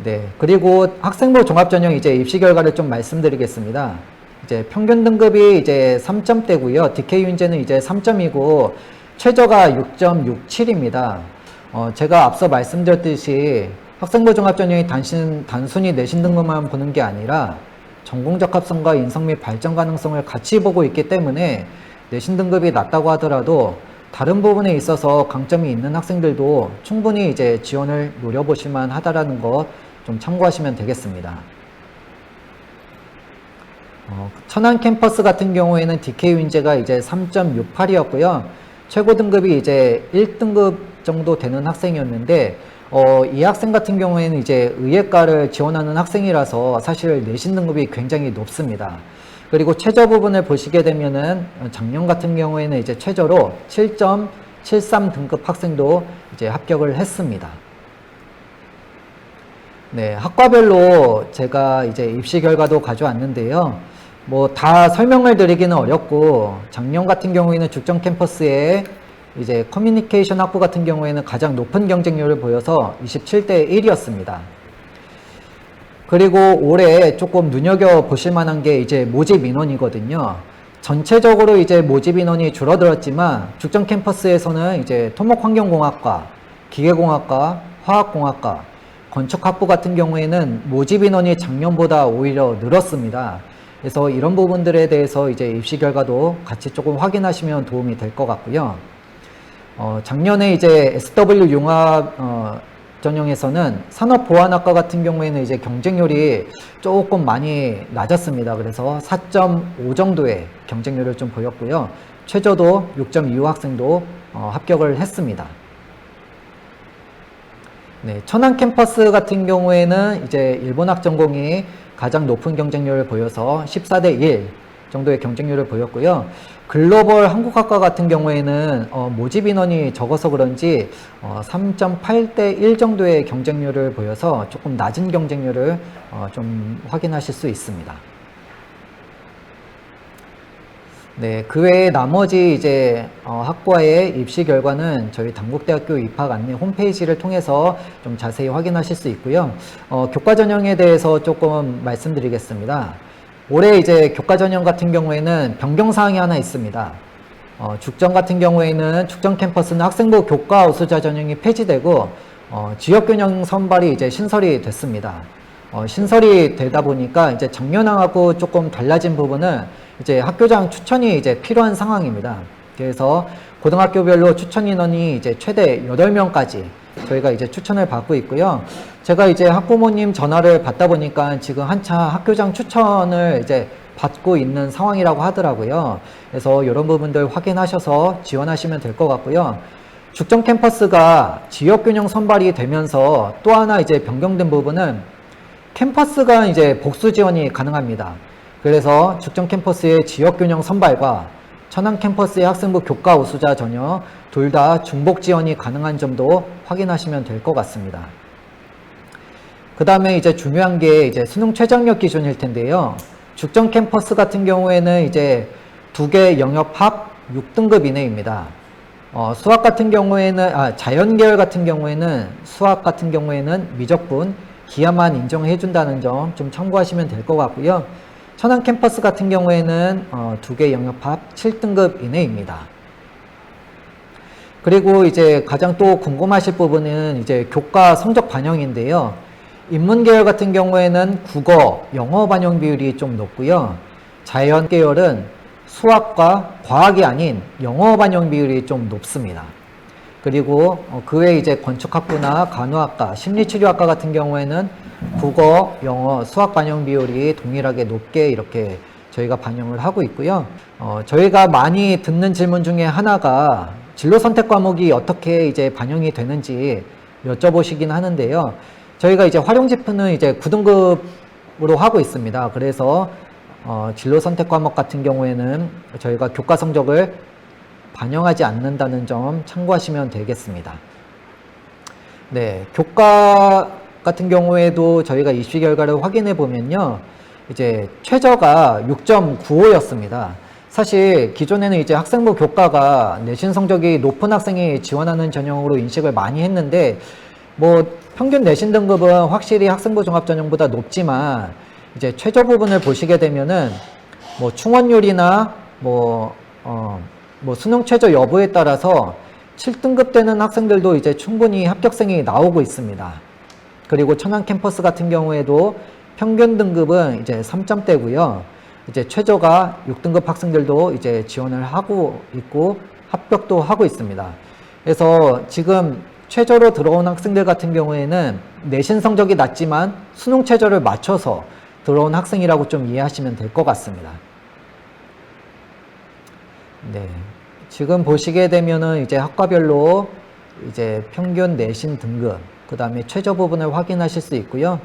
네, 그리고 학생부 종합전형 이제 입시 결과를 좀 말씀드리겠습니다. 이제 평균 등급이 이제 3점대고요. DKU 인재는 이제 3점이고 최저가 6.67입니다. 제가 앞서 말씀드렸듯이 학생부 종합전형이 단순히 내신 등급만 보는 게 아니라 전공 적합성과 인성 및 발전 가능성을 같이 보고 있기 때문에 내신 등급이 낮다고 하더라도 다른 부분에 있어서 강점이 있는 학생들도 충분히 이제 지원을 노려보실 만하다라는 것 좀 참고하시면 되겠습니다. 천안 캠퍼스 같은 경우에는 DKU 인재가 이제 3.68이었고요. 최고 등급이 이제 1등급 정도 되는 학생이었는데 이 학생 같은 경우에는 이제 의예과를 지원하는 학생이라서 사실 내신 등급이 굉장히 높습니다. 그리고 최저 부분을 보시게 되면은 작년 같은 경우에는 이제 최저로 7.73 등급 학생도 이제 합격을 했습니다. 네, 학과별로 제가 이제 입시 결과도 가져왔는데요. 뭐 다 설명을 드리기는 어렵고 작년 같은 경우에는 죽전 캠퍼스에 이제 커뮤니케이션 학부 같은 경우에는 가장 높은 경쟁률을 보여서 27대 1이었습니다. 그리고 올해 조금 눈여겨보실 만한 게 이제 모집 인원이거든요. 전체적으로 이제 모집 인원이 줄어들었지만 죽전 캠퍼스에서는 이제 토목환경공학과, 기계공학과, 화학공학과 건축학부 같은 경우에는 모집 인원이 작년보다 오히려 늘었습니다. 그래서 이런 부분들에 대해서 이제 입시 결과도 같이 조금 확인하시면 도움이 될 것 같고요. 작년에 이제 SW 융합 전형에서는 산업보안학과 같은 경우에는 이제 경쟁률이 조금 많이 낮았습니다. 그래서 4.5 정도의 경쟁률을 좀 보였고요. 최저도 6.25 학생도 합격을 했습니다. 네, 천안 캠퍼스 같은 경우에는 이제 일본학 전공이 가장 높은 경쟁률을 보여서 14대 1 정도의 경쟁률을 보였고요. 글로벌 한국학과 같은 경우에는 모집 인원이 적어서 그런지 3.8대 1 정도의 경쟁률을 보여서 조금 낮은 경쟁률을 좀 확인하실 수 있습니다. 네, 그 외에 나머지 이제 학과의 입시 결과는 저희 단국대학교 입학 안내 홈페이지를 통해서 좀 자세히 확인하실 수 있고요. 교과 전형에 대해서 조금 말씀드리겠습니다. 올해 이제 교과 전형 같은 경우에는 변경 사항이 하나 있습니다. 죽전 같은 경우에는 죽전 캠퍼스는 학생부 교과 우수자 전형이 폐지되고 지역균형 선발이 이제 신설이 됐습니다. 신설이 되다 보니까 이제 작년하고 조금 달라진 부분은 이제 학교장 추천이 이제 필요한 상황입니다. 그래서 고등학교별로 추천 인원이 이제 최대 8명까지 저희가 이제 추천을 받고 있고요. 제가 이제 학부모님 전화를 받다 보니까 지금 한차 학교장 추천을 이제 받고 있는 상황이라고 하더라고요. 그래서 이런 부분들 확인하셔서 지원하시면 될 것 같고요. 죽전 캠퍼스가 지역균형 선발이 되면서 또 하나 이제 변경된 부분은 캠퍼스가 이제 복수 지원이 가능합니다. 그래서 죽전 캠퍼스의 지역균형 선발과 천안 캠퍼스의 학생부 교과 우수자 전형 둘 다 중복 지원이 가능한 점도 확인하시면 될 것 같습니다. 그 다음에 이제 중요한 게 이제 수능 최저학력 기준일 텐데요. 죽전 캠퍼스 같은 경우에는 이제 2개 영역 합 6등급 이내입니다. 수학 같은 경우에는 자연계열 같은 경우에는 수학 같은 경우에는 미적분 기하만 인정해 준다는 점 좀 참고하시면 될 것 같고요. 천안 캠퍼스 같은 경우에는 2개 영역 합 7등급 이내입니다. 그리고 이제 가장 또 궁금하실 부분은 이제 교과 성적 반영인데요. 인문계열 같은 경우에는 국어, 영어 반영 비율이 좀 높고요. 자연 계열은 수학과 과학이 아닌 영어 반영 비율이 좀 높습니다. 그리고 그 외에 이제 건축학부나 간호학과, 심리치료학과 같은 경우에는 국어, 영어, 수학 반영 비율이 동일하게 높게 이렇게 저희가 반영을 하고 있고요. 저희가 많이 듣는 질문 중에 하나가 진로 선택 과목이 어떻게 이제 반영이 되는지 여쭤보시긴 하는데요. 저희가 이제 활용지표는 이제 9등급으로 하고 있습니다. 그래서 진로 선택 과목 같은 경우에는 저희가 교과 성적을 반영하지 않는다는 점 참고하시면 되겠습니다. 네, 교과 같은 경우에도 저희가 입시 결과를 확인해 보면요. 이제 최저가 6.95였습니다. 사실 기존에는 이제 학생부 교과가 내신 성적이 높은 학생이 지원하는 전형으로 인식을 많이 했는데 뭐 평균 내신 등급은 확실히 학생부 종합전형보다 높지만 이제 최저 부분을 보시게 되면은 뭐 충원율이나 뭐 수능 최저 여부에 따라서 7등급 되는 학생들도 이제 충분히 합격생이 나오고 있습니다. 그리고 천안 캠퍼스 같은 경우에도 평균 등급은 이제 3점대고요. 이제 최저가 6등급 학생들도 이제 지원을 하고 있고 합격도 하고 있습니다. 그래서 지금 최저로 들어온 학생들 같은 경우에는 내신 성적이 낮지만 수능 최저를 맞춰서 들어온 학생이라고 좀 이해하시면 될 것 같습니다. 네. 지금 보시게 되면은 이제 학과별로 이제 평균 내신 등급, 그 다음에 최저 부분을 확인하실 수 있고요.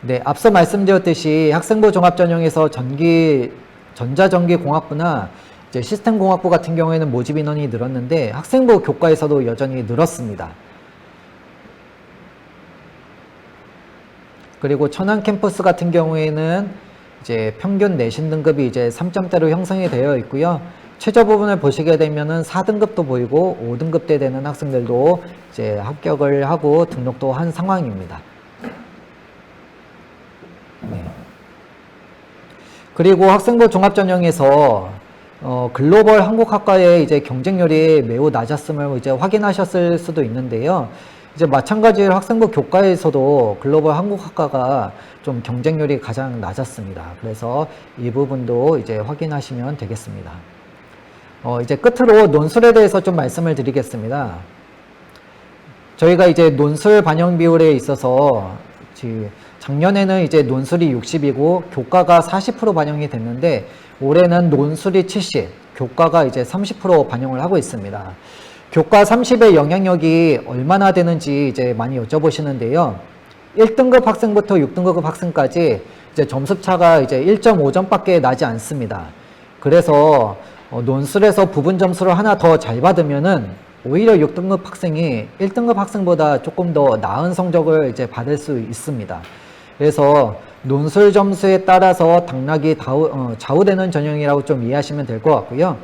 네, 앞서 말씀드렸듯이 학생부 종합전형에서 전자전기공학부나 이제 시스템공학부 같은 경우에는 모집 인원이 늘었는데 학생부 교과에서도 여전히 늘었습니다. 그리고 천안 캠퍼스 같은 경우에는 이제 평균 내신 등급이 이제 3점대로 형성이 되어 있고요. 최저 부분을 보시게 되면은 4등급도 보이고 5등급대 되는 학생들도 이제 합격을 하고 등록도 한 상황입니다. 네. 그리고 학생부 종합전형에서 글로벌 한국학과의 이제 경쟁률이 매우 낮았음을 이제 확인하셨을 수도 있는데요. 이제 마찬가지로 학생부 교과에서도 글로벌 한국학과가 좀 경쟁률이 가장 낮았습니다. 그래서 이 부분도 이제 확인하시면 되겠습니다. 이제 끝으로 논술에 대해서 좀 말씀을 드리겠습니다. 저희가 이제 논술 반영 비율에 있어서 작년에는 이제 논술이 60이고 교과가 40% 반영이 됐는데 올해는 논술이 70, 교과가 이제 30% 반영을 하고 있습니다. 교과 30의 영향력이 얼마나 되는지 이제 많이 여쭤보시는데요. 1등급 학생부터 6등급 학생까지 이제 점수차가 이제 1.5점밖에 나지 않습니다. 그래서 논술에서 부분 점수를 하나 더 잘 받으면은 오히려 6등급 학생이 1등급 학생보다 조금 더 나은 성적을 이제 받을 수 있습니다. 그래서 논술 점수에 따라서 당락이 좌우되는 전형이라고 좀 이해하시면 될 것 같고요.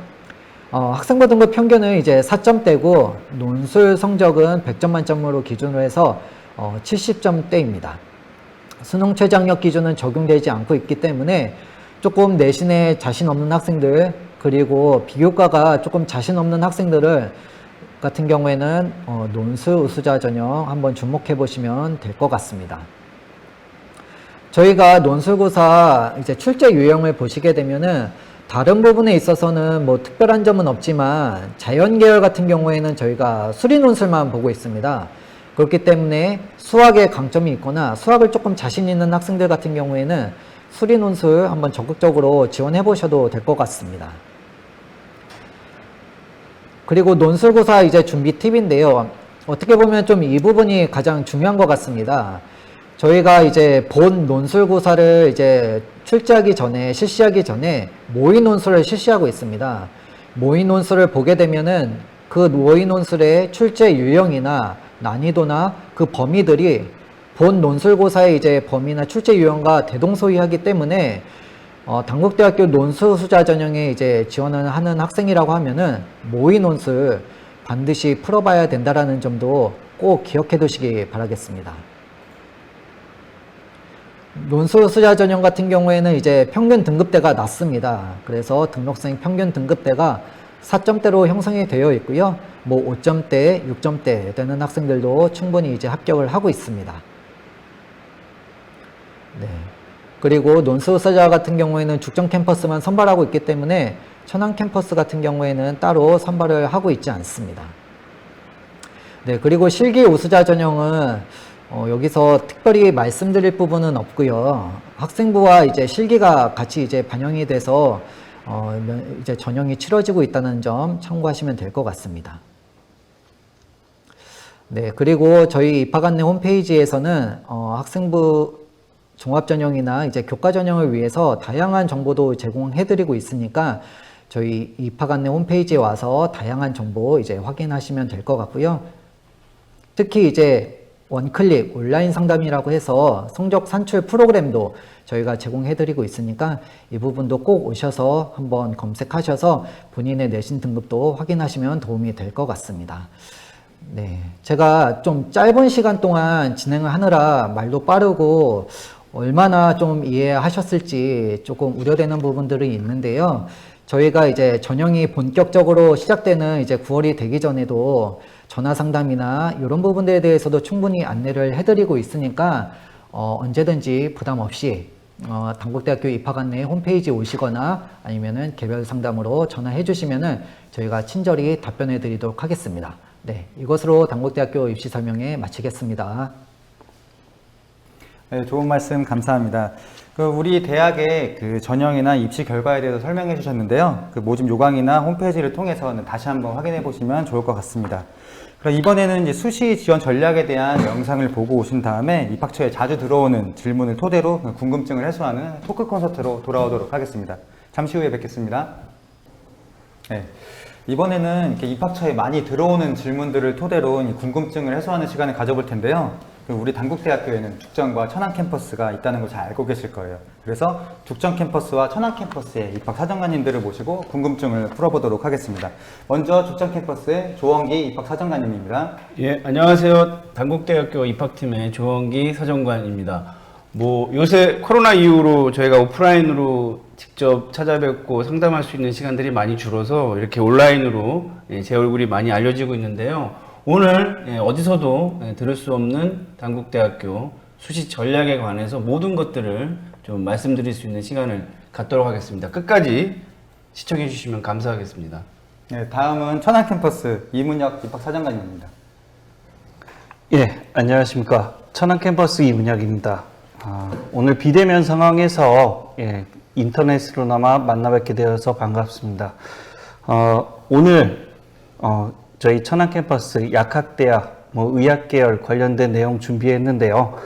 학생부 등급 평균은 이제 4점대고 논술 성적은 100점 만점으로 기준으로 해서 70점대입니다. 수능 최저학력 기준은 적용되지 않고 있기 때문에 조금 내신에 자신 없는 학생들 그리고 비교과가 조금 자신 없는 학생들을 같은 경우에는 논술 우수자 전형 한번 주목해 보시면 될 것 같습니다. 저희가 논술고사 이제 출제 유형을 보시게 되면은 다른 부분에 있어서는 뭐 특별한 점은 없지만 자연 계열 같은 경우에는 저희가 수리 논술만 보고 있습니다. 그렇기 때문에 수학에 강점이 있거나 수학을 조금 자신 있는 학생들 같은 경우에는 수리 논술 한번 적극적으로 지원해 보셔도 될 것 같습니다. 그리고 논술고사 이제 준비 팁인데요. 어떻게 보면 좀 이 부분이 가장 중요한 것 같습니다. 저희가 이제 본 논술고사를 이제 출제하기 전에, 실시하기 전에 모의 논술을 실시하고 있습니다. 모의 논술을 보게 되면은 그 모의 논술의 출제 유형이나 난이도나 그 범위들이 본 논술고사의 이제 범위나 출제 유형과 대동소이하기 때문에 단국대학교 논술우수자 전형에 이제 지원을 하는 학생이라고 하면은 모의 논술 반드시 풀어봐야 된다라는 점도 꼭 기억해 두시기 바라겠습니다. 논술우수자 전형 같은 경우에는 이제 평균 등급대가 낮습니다. 그래서 등록생 평균 등급대가 4점대로 형성이 되어 있고요. 뭐 5점대, 6점대 되는 학생들도 충분히 이제 합격을 하고 있습니다. 네. 그리고 논술우수자 같은 경우에는 죽전 캠퍼스만 선발하고 있기 때문에 천안 캠퍼스 같은 경우에는 따로 선발을 하고 있지 않습니다. 네, 그리고 실기 우수자 전형은 여기서 특별히 말씀드릴 부분은 없고요. 학생부와 이제 실기가 같이 이제 반영이 돼서 이제 전형이 치러지고 있다는 점 참고하시면 될 것 같습니다. 네, 그리고 저희 입학안내 홈페이지에서는 학생부 종합전형이나 이제 교과전형을 위해서 다양한 정보도 제공해드리고 있으니까 저희 입학안내 홈페이지에 와서 다양한 정보 이제 확인하시면 될 것 같고요. 특히 이제 원클릭 온라인 상담이라고 해서 성적 산출 프로그램도 저희가 제공해드리고 있으니까 이 부분도 꼭 오셔서 한번 검색하셔서 본인의 내신 등급도 확인하시면 도움이 될 것 같습니다. 네, 제가 좀 짧은 시간 동안 진행을 하느라 말도 빠르고 얼마나 좀 이해하셨을지 조금 우려되는 부분들이 있는데요. 저희가 이제 전형이 본격적으로 시작되는 이제 9월이 되기 전에도 전화 상담이나 이런 부분들에 대해서도 충분히 안내를 해드리고 있으니까 언제든지 부담 없이 단국대학교 입학안내 홈페이지 오시거나 아니면은 개별 상담으로 전화해 주시면은 저희가 친절히 답변해 드리도록 하겠습니다. 네, 이것으로 단국대학교 입시 설명회 마치겠습니다. 네, 좋은 말씀 감사합니다. 우리 대학의 그 전형이나 입시 결과에 대해서 설명해 주셨는데요. 그 모집 요강이나 홈페이지를 통해서는 다시 한번 확인해 보시면 좋을 것 같습니다. 그럼 이번에는 이제 수시 지원 전략에 대한 영상을 보고 오신 다음에 입학처에 자주 들어오는 질문을 토대로 궁금증을 해소하는 토크 콘서트로 돌아오도록 하겠습니다. 잠시 후에 뵙겠습니다. 네. 이번에는 이렇게 입학처에 많이 들어오는 질문들을 토대로 궁금증을 해소하는 시간을 가져볼 텐데요. 우리 단국대학교에는 죽전과 천안 캠퍼스가 있다는 걸 잘 알고 계실 거예요. 그래서 죽전 캠퍼스와 천안 캠퍼스의 입학 사정관님들을 모시고 궁금증을 풀어보도록 하겠습니다. 먼저 죽전 캠퍼스의 조원기 입학 사정관님입니다. 예, 안녕하세요. 단국대학교 입학팀의 조원기 사정관입니다. 요새 코로나 이후로 저희가 오프라인으로 직접 찾아뵙고 상담할 수 있는 시간들이 많이 줄어서 이렇게 온라인으로 제 얼굴이 많이 알려지고 있는데요. 오늘 어디서도 들을 수 없는 단국대학교 수시 전략에 관해서 모든 것들을 좀 말씀드릴 수 있는 시간을 갖도록 하겠습니다. 끝까지 시청해 주시면 감사하겠습니다. 네, 다음은 천안 캠퍼스 이문혁 입학사정관입니다. 예, 안녕하십니까. 천안 캠퍼스 이문혁입니다. 오늘 비대면 상황에서 인터넷으로나마 만나 뵙게 되어서 반갑습니다. 오늘 저희 천안 캠퍼스 약학대학, 의학계열 관련된 내용 준비했는데요.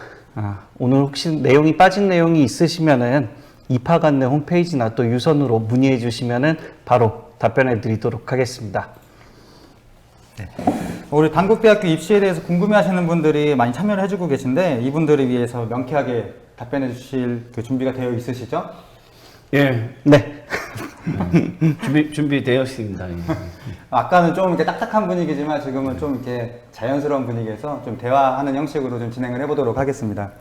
오늘 혹시 내용이 빠진 내용이 있으시면은 입학 안내 홈페이지나 또 유선으로 문의해 주시면은 바로 답변해 드리도록 하겠습니다. 네. 우리 단국대학교 입시에 대해서 궁금해하시는 분들이 많이 참여를 해주고 계신데 이분들을 위해서 명쾌하게 답변해 주실 그 준비가 되어 있으시죠? 예, 네. 준비되어 있습니다. 예. 아까는 좀 이렇게 딱딱한 분위기지만 지금은 좀 이렇게 자연스러운 분위기에서 좀 대화하는 형식으로 좀 진행을 해보도록 하겠습니다.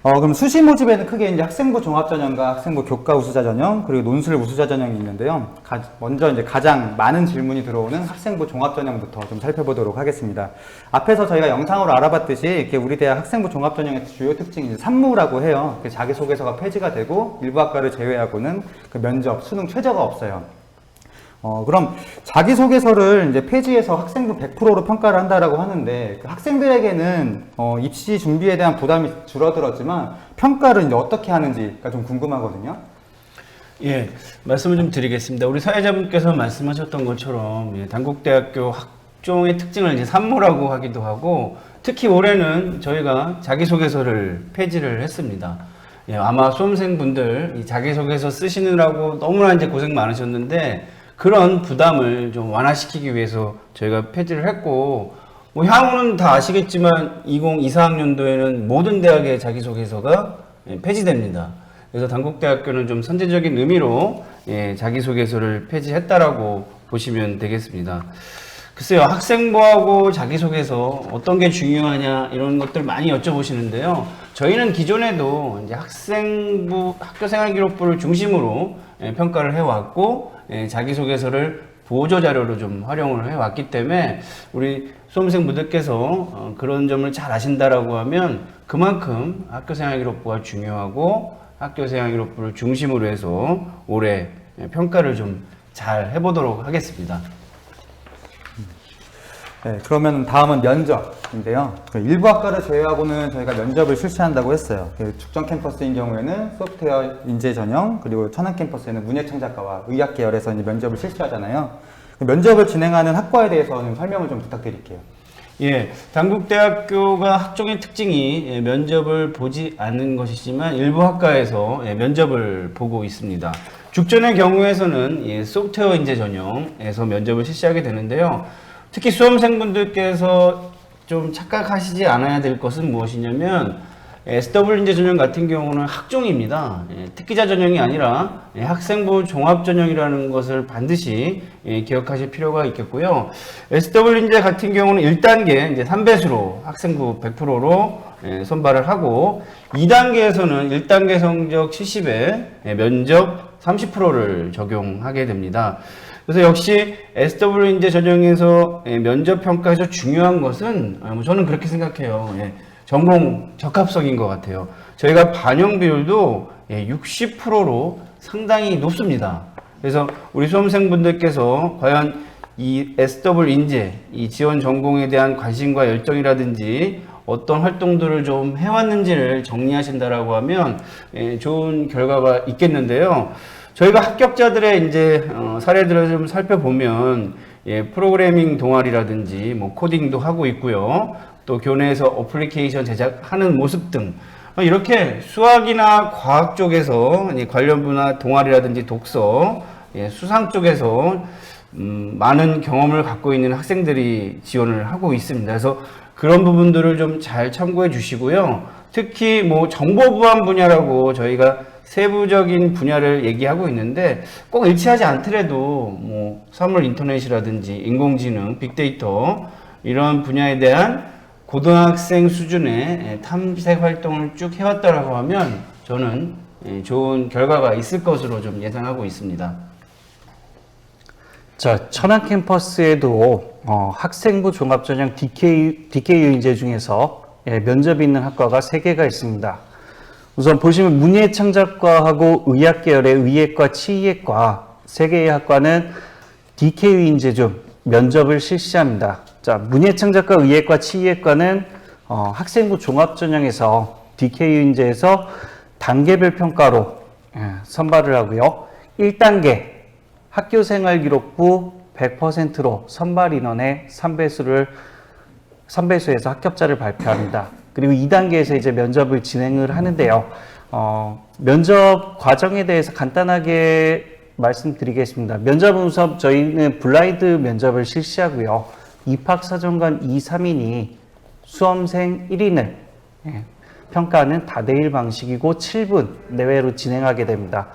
그럼 수시 모집에는 크게 이제 학생부 종합전형과 학생부 교과 우수자 전형 그리고 논술 우수자 전형이 있는데요. 먼저 이제 가장 많은 질문이 들어오는 학생부 종합전형부터 좀 살펴보도록 하겠습니다. 앞에서 저희가 영상으로 알아봤듯이 이렇게 우리 대학 학생부 종합전형의 주요 특징이 이제 산무라고 해요. 자기소개서가 폐지가 되고 일부 학과를 제외하고는 그 면접, 수능 최저가 없어요. 그럼 자기소개서를 이제 폐지해서 학생부 100%로 평가를 한다라고 하는데 그 학생들에게는 입시 준비에 대한 부담이 줄어들었지만 평가를 이제 어떻게 하는지가 좀 궁금하거든요. 예, 말씀을 좀 드리겠습니다. 우리 사회자분께서 말씀하셨던 것처럼 단국대학교 학종의 특징을 이제 산무라고 하기도 하고 특히 올해는 저희가 자기소개서를 폐지를 했습니다. 예, 아마 수험생분들 이 자기소개서 쓰시느라고 너무나 이제 고생 많으셨는데 그런 부담을 좀 완화시키기 위해서 저희가 폐지를 했고 향후는 다 아시겠지만 2024학년도에는 모든 대학의 자기소개서가 폐지됩니다. 그래서 단국대학교는 좀 선제적인 의미로 자기소개서를 폐지했다라고 보시면 되겠습니다. 글쎄요, 학생부하고 자기소개서 어떤 게 중요하냐 이런 것들 많이 여쭤보시는데요. 저희는 기존에도 이제 학생부 학교생활기록부를 중심으로 평가를 해왔고 자기소개서를 보조자료로 좀 활용을 해왔기 때문에 우리 수험생분들께서 그런 점을 잘 아신다라고 하면 그만큼 학교생활기록부가 중요하고 학교생활기록부를 중심으로 해서 올해 평가를 좀 잘 해보도록 하겠습니다. 네, 그러면 다음은 면접인데요. 일부 학과를 제외하고는 저희가 면접을 실시한다고 했어요. 축전 캠퍼스인 경우에는 소프트웨어 인재 전형, 그리고 천안 캠퍼스에는 문예창작과와 의학 계열에서 이제 면접을 실시하잖아요. 면접을 진행하는 학과에 대해서 좀 설명을 좀 부탁드릴게요. 예, 단국대학교가 학종의 특징이 면접을 보지 않는 것이지만 일부 학과에서 면접을 보고 있습니다. 죽전의 경우에서는 소프트웨어 인재 전형에서 면접을 실시하게 되는데요. 특히 수험생분들께서 좀 착각하시지 않아야 될 것은 무엇이냐면 SW 인재 전형 같은 경우는 학종입니다. 특기자 전형이 아니라 학생부 종합 전형이라는 것을 반드시 기억하실 필요가 있겠고요. SW 인재 같은 경우는 1단계 이제 3배수로 학생부 100%로 선발을 하고 2단계에서는 1단계 성적 70에 면접 30%를 적용하게 됩니다. 그래서 역시 SW 인재 전형에서 면접 평가에서 중요한 것은 저는 그렇게 생각해요. 전공 적합성인 것 같아요. 저희가 반영 비율도 60%로 상당히 높습니다. 그래서 우리 수험생분들께서 과연 이 SW 인재, 이 지원 전공에 대한 관심과 열정이라든지 어떤 활동들을 좀 해왔는지를 정리하신다라고 하면 좋은 결과가 있겠는데요. 저희가 합격자들의 이제 사례들을 좀 살펴보면 프로그래밍 동아리라든지 뭐 코딩도 하고 있고요. 또 교내에서 어플리케이션 제작하는 모습 등 이렇게 수학이나 과학 쪽에서 관련 분야 동아리라든지 독서, 수상 쪽에서 많은 경험을 갖고 있는 학생들이 지원을 하고 있습니다. 그래서 그런 부분들을 좀 잘 참고해 주시고요. 특히 뭐 정보보안 분야라고 저희가 세부적인 분야를 얘기하고 있는데 꼭 일치하지 않더라도 뭐 사물 인터넷이라든지 인공지능, 빅데이터 이런 분야에 대한 고등학생 수준의 탐색 활동을 쭉 해왔다라고 하면 저는 좋은 결과가 있을 것으로 좀 예상하고 있습니다. 자, 천안 캠퍼스에도 학생부 종합전형 DKU 인재 중에서 면접이 있는 학과가 3개가 있습니다. 우선 보시면 문예창작과하고 의학 계열의 의예과, 치의예과 3개의 학과는 DKU 인재 중 면접을 실시합니다. 자, 문예창작과, 의예과, 치의예과는 학생부 종합전형에서 DKU 인재에서 단계별 평가로 선발을 하고요. 1단계 학교생활기록부 100%로 선발 인원의 3배수에서 합격자를 발표합니다. 그리고 2단계에서 이제 면접을 진행을 하는데요. 면접 과정에 대해서 간단하게 말씀드리겠습니다. 면접은 우선 저희는 블라인드 면접을 실시하고요. 입학사정관 2, 3인이 수험생 1인을 평가하는 다대일 방식이고 7분 내외로 진행하게 됩니다.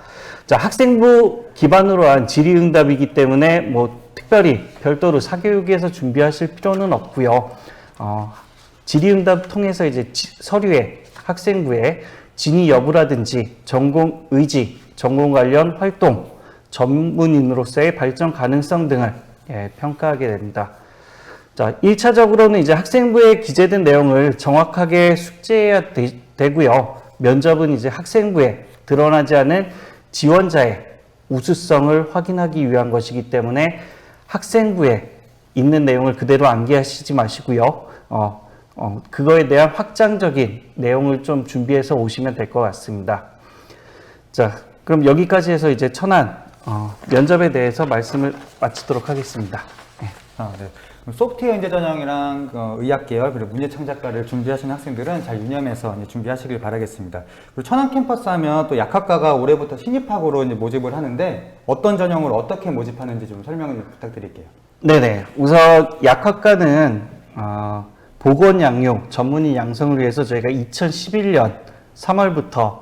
자, 학생부 기반으로 한 질의응답이기 때문에 뭐 특별히 별도로 사교육에서 준비하실 필요는 없고요. 질의응답 통해서 이제 서류에 학생부에 진위 여부라든지 전공 의지, 전공 관련 활동, 전문인으로서의 발전 가능성 등을 평가하게 됩니다. 자, 1차적으로는 이제 학생부에 기재된 내용을 정확하게 숙지해야 되고요. 면접은 이제 학생부에 드러나지 않은 지원자의 우수성을 확인하기 위한 것이기 때문에 학생부에 있는 내용을 그대로 암기하시지 마시고요. 그거에 대한 확장적인 내용을 좀 준비해서 오시면 될 것 같습니다. 자, 그럼 여기까지 해서 이제 천안 면접에 대해서 말씀을 마치도록 하겠습니다. 네. 소프트웨어 인재 전형이랑 의학 계열 그리고 문예창작과를 준비하시는 학생들은 잘 유념해서 준비하시길 바라겠습니다. 그리고 천안 캠퍼스 하면 또 약학과가 올해부터 신입학으로 이제 모집을 하는데 어떤 전형으로 어떻게 모집하는지 좀 설명을 부탁드릴게요. 네네. 우선 약학과는 보건양육 전문의 양성을 위해서 저희가 2011년 3월부터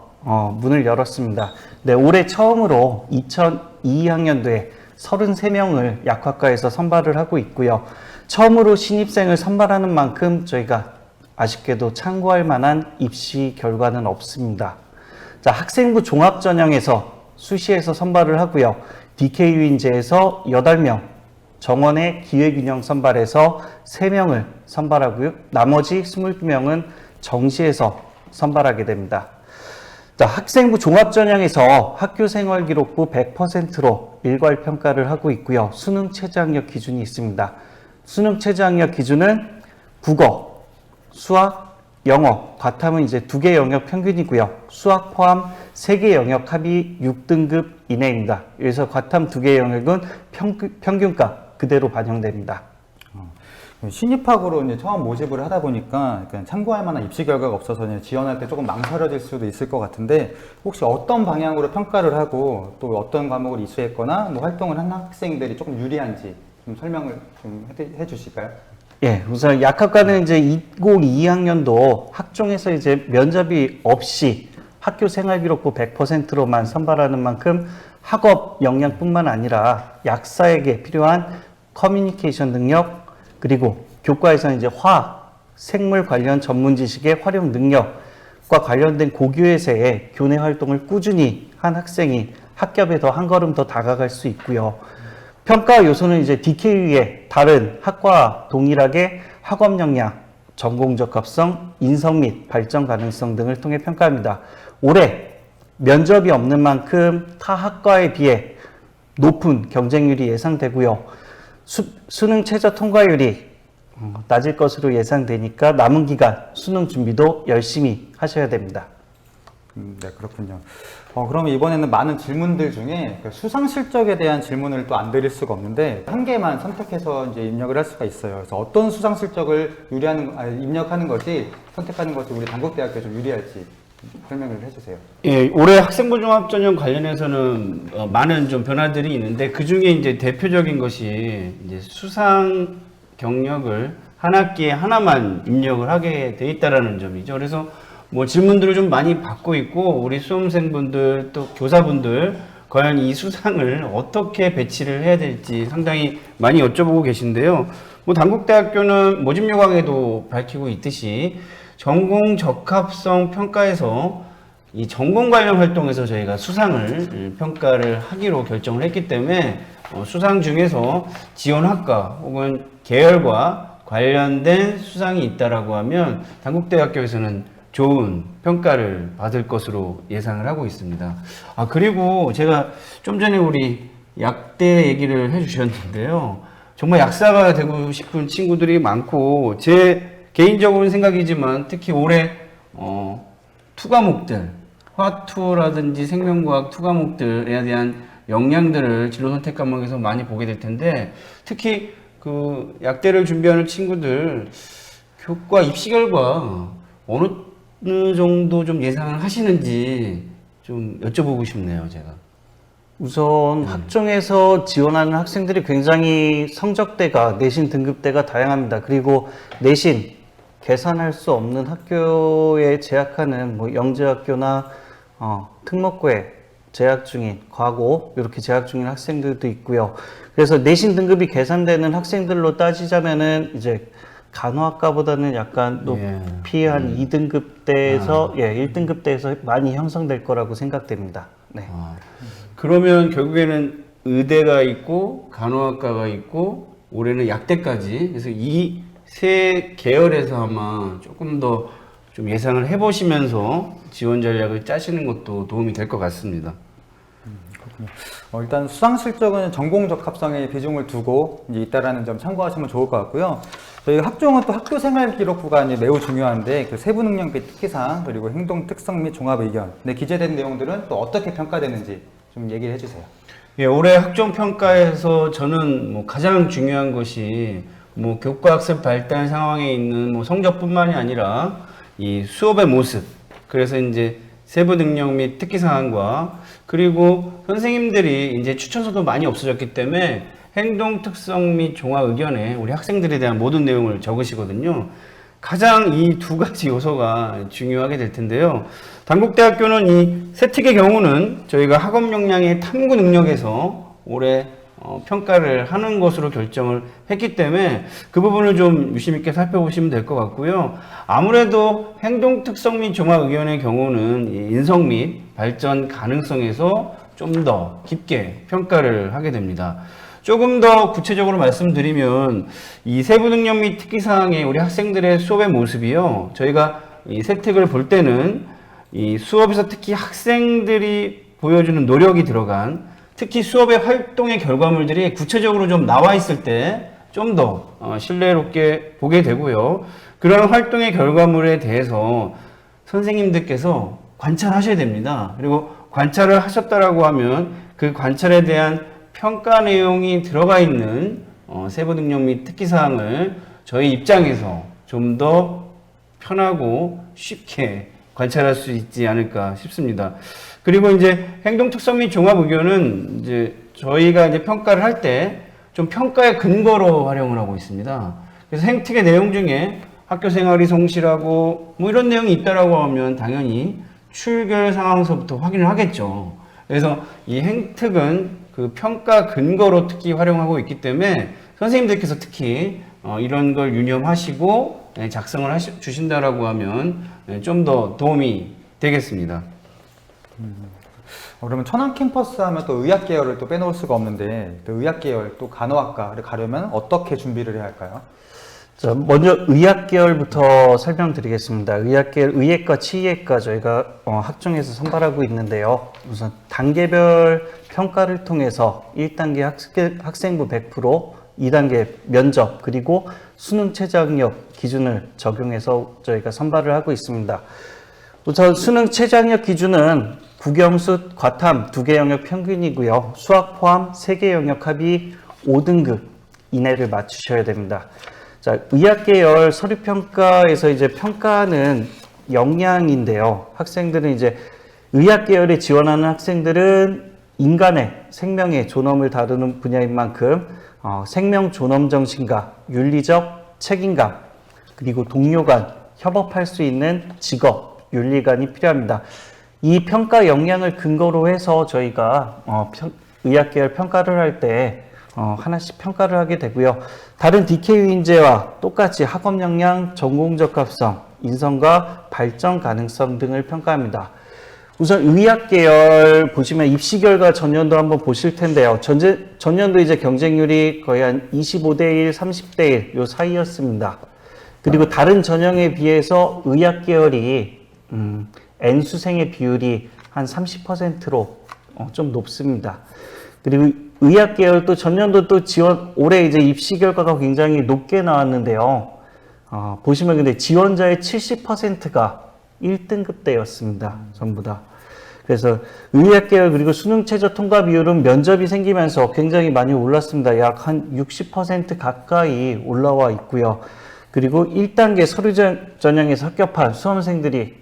문을 열었습니다. 네, 올해 처음으로 2002학년도에 33명을 약학과에서 선발을 하고 있고요. 처음으로 신입생을 선발하는 만큼 저희가 아쉽게도 참고할 만한 입시 결과는 없습니다. 자, 학생부 종합전형에서 수시에서 선발을 하고요. DKU 인재에서 8명, 정원의 기획균형 선발에서 3명을 선발하고요. 나머지 22명은 정시에서 선발하게 됩니다. 자, 학생부 종합전형에서 학교생활기록부 100%로 일괄 평가를 하고 있고요. 수능 최저학력 기준이 있습니다. 수능 최저학력 기준은 국어, 수학, 영어, 과탐은 이제 2개 영역 평균이고요. 수학 포함 3개 영역 합이 6등급 이내입니다. 그래서 과탐 2개 영역은 평균가 그대로 반영됩니다. 신입학으로 이제 처음 모집을 하다 보니까 참고할 만한 입시 결과가 없어서 지원할 때 조금 망설여질 수도 있을 것 같은데 혹시 어떤 방향으로 평가를 하고 또 어떤 과목을 이수했거나 뭐 활동을 한 학생들이 조금 유리한지 좀 설명을 좀 해주실까요? 예, 우선 약학과는 이제 2022학년도 학종에서 이제 면접이 없이 학교 생활기록부 100%로만 선발하는 만큼 학업 역량뿐만 아니라 약사에게 필요한 커뮤니케이션 능력 그리고 교과에서는 이제 화학, 생물 관련 전문 지식의 활용 능력과 관련된 고교에서의 교내 활동을 꾸준히 한 학생이 학급에 더 한 걸음 더 다가갈 수 있고요. 평가 요소는 이제 DKU의 다른 학과와 동일하게 학업 역량, 전공 적합성, 인성 및 발전 가능성 등을 통해 평가합니다. 올해 면접이 없는 만큼 타 학과에 비해 높은 경쟁률이 예상되고요. 수능 최저 통과율이 낮을 것으로 예상되니까 남은 기간 수능 준비도 열심히 하셔야 됩니다. 네, 그렇군요. 그러면 이번에는 많은 질문들 중에 수상 실적에 대한 질문을 또 안 드릴 수가 없는데 한 개만 선택해서 이제 입력을 할 수가 있어요. 그래서 어떤 수상 실적을 입력하는 것이 선택하는 것이 우리 단국대학교에 좀 유리할지 설명을 해주세요. 예, 올해 학생부 종합전형 관련해서는 많은 좀 변화들이 있는데 그 중에 이제 대표적인 것이 이제 수상 경력을 한 학기에 하나만 입력을 하게 돼 있다라는 점이죠. 그래서 뭐 질문들을 좀 많이 받고 있고 우리 수험생분들 또 교사분들 과연 이 수상을 어떻게 배치를 해야 될지 상당히 많이 여쭤보고 계신데요. 뭐 단국대학교는 모집 요강에도 밝히고 있듯이 전공 적합성 평가에서 이 전공 관련 활동에서 저희가 수상을 평가를 하기로 결정을 했기 때문에 수상 중에서 지원학과 혹은 계열과 관련된 수상이 있다라고 하면 단국대학교에서는 좋은 평가를 받을 것으로 예상을 하고 있습니다. 그리고 제가 좀 전에 우리 약대 얘기를 해주셨는데요. 정말 약사가 되고 싶은 친구들이 많고, 제 개인적으로는 생각이지만 특히 올해 투과목들, 화투라든지 생명과학 투과목들에 대한 역량들을 진로 선택 과목에서 많이 보게 될 텐데, 특히 그 약대를 준비하는 친구들 교과 입시 결과 어느 정도 좀 예상을 하시는지 좀 여쭤보고 싶네요, 제가. 우선 학종에서 지원하는 학생들이 굉장히 성적대가, 내신 등급대가 다양합니다. 그리고 내신 계산할 수 없는 학교에 재학하는 뭐 영재학교나 특목고에 재학 중인, 과고 이렇게 재학 중인 학생들도 있고요. 그래서 내신 등급이 계산되는 학생들로 따지자면은 이제 간호학과보다는 약간 높이 한 2등급대에서 1등급대에서 많이 형성될 거라고 생각됩니다. 네. 그러면 결국에는 의대가 있고 간호학과가 있고 올해는 약대까지, 그래서 이 세 계열에서 아마 조금 더 좀 예상을 해보시면서 지원 전략을 짜시는 것도 도움이 될 것 같습니다. 그렇군요. 일단 수상 실적은 전공적 합성에 비중을 두고 이제 있다라는 점 참고하시면 좋을 것 같고요. 저희 학종은 또 학교 생활 기록부가 이제 매우 중요한데, 그 세부 능력 및 특기사항 그리고 행동 특성 및 종합 의견, 기재된 내용들은 또 어떻게 평가되는지 좀 얘기를 해주세요. 예, 올해 학종 평가에서 저는 뭐 가장 중요한 것이 뭐 교과 학습 발달 상황에 있는 뭐 성적뿐만이 아니라 이 수업의 모습, 그래서 이제 세부 능력 및 특기 사항과, 그리고 선생님들이 이제 추천서도 많이 없어졌기 때문에 행동 특성 및 종합 의견에 우리 학생들에 대한 모든 내용을 적으시거든요. 가장 이 두 가지 요소가 중요하게 될 텐데요. 단국대학교는 이 세 특의 경우는 저희가 학업 역량의 탐구 능력에서 올해 평가를 하는 것으로 결정을 했기 때문에 그 부분을 좀 유심 있게 살펴보시면 될 것 같고요. 아무래도 행동 특성 및 종합 의견의 경우는 인성 및 발전 가능성에서 좀 더 깊게 평가를 하게 됩니다. 조금 더 구체적으로 말씀드리면 이 세부 능력 및 특기 사항의 우리 학생들의 수업의 모습이요, 저희가 이 세특을 볼 때는 이 수업에서 특히 학생들이 보여주는 노력이 들어간, 특히 수업의 활동의 결과물들이 구체적으로 좀 나와 있을 때 좀 더 신뢰롭게 보게 되고요. 그런 활동의 결과물에 대해서 선생님들께서 관찰하셔야 됩니다. 그리고 관찰을 하셨다라고 하면 그 관찰에 대한 평가 내용이 들어가 있는 세부 능력 및 특기 사항을 저희 입장에서 좀 더 편하고 쉽게 관찰할 수 있지 않을까 싶습니다. 그리고 이제 행동 특성 및 종합 의견은 이제 저희가 이제 평가를 할 때 좀 평가의 근거로 활용을 하고 있습니다. 그래서 행특의 내용 중에 학교 생활이 성실하고 뭐 이런 내용이 있다라고 하면 당연히 출결 상황서부터 확인을 하겠죠. 그래서 이 행특은 그 평가 근거로 특히 활용하고 있기 때문에 선생님들께서 특히 이런 걸 유념하시고 작성을 주신다라고 하면 좀 더 도움이 되겠습니다. 그러면 천안 캠퍼스 하면 또 의학 계열을 또 빼놓을 수가 없는데, 또 의학 계열 또 간호학과를 가려면 어떻게 준비를 해야 할까요? 자, 먼저 의학 계열부터 설명드리겠습니다. 의학 계열, 의예과, 치의예과 저희가 학종에서 선발하고 있는데요. 우선 단계별 평가를 통해서 1단계 학생부 100%, 2단계 면접, 그리고 수능 최저학력 기준을 적용해서 저희가 선발을 하고 있습니다. 우선 수능 최저학력 기준은 국영수, 과탐 2개 영역 평균이고요. 수학 포함 3개 영역 합이 5등급 이내를 맞추셔야 됩니다. 자, 의학 계열 서류 평가에서 이제 평가하는 역량인데요. 학생들은 이제 의학 계열에 지원하는 학생들은 인간의 생명의 존엄을 다루는 분야인 만큼 생명 존엄 정신과 윤리적 책임감, 그리고 동료 간 협업할 수 있는 직업 윤리관이 필요합니다. 이 평가 역량을 근거로 해서 저희가 의학 계열 평가를 할 때 하나씩 평가를 하게 되고요. 다른 DKU 인재와 똑같이 학업 역량, 전공적 합성, 인성과 발전 가능성 등을 평가합니다. 우선 의학 계열 보시면 입시 결과 전년도 한번 보실 텐데요. 전년도 이제 경쟁률이 거의 한 25대 1, 30대 1 요 사이였습니다. 그리고 다른 전형에 비해서 의학 계열이 N수생의 비율이 한 30%로 좀 높습니다. 그리고 의학 계열도 전년도 또 지원, 올해 이제 입시 결과가 굉장히 높게 나왔는데요. 보시면 근데 지원자의 70%가 1등급대였습니다. 전부 다. 그래서 의학 계열 그리고 수능 최저 통과 비율은 면접이 생기면서 굉장히 많이 올랐습니다. 약 한 60% 가까이 올라와 있고요. 그리고 1단계 서류 전형에서 합격한 수험생들이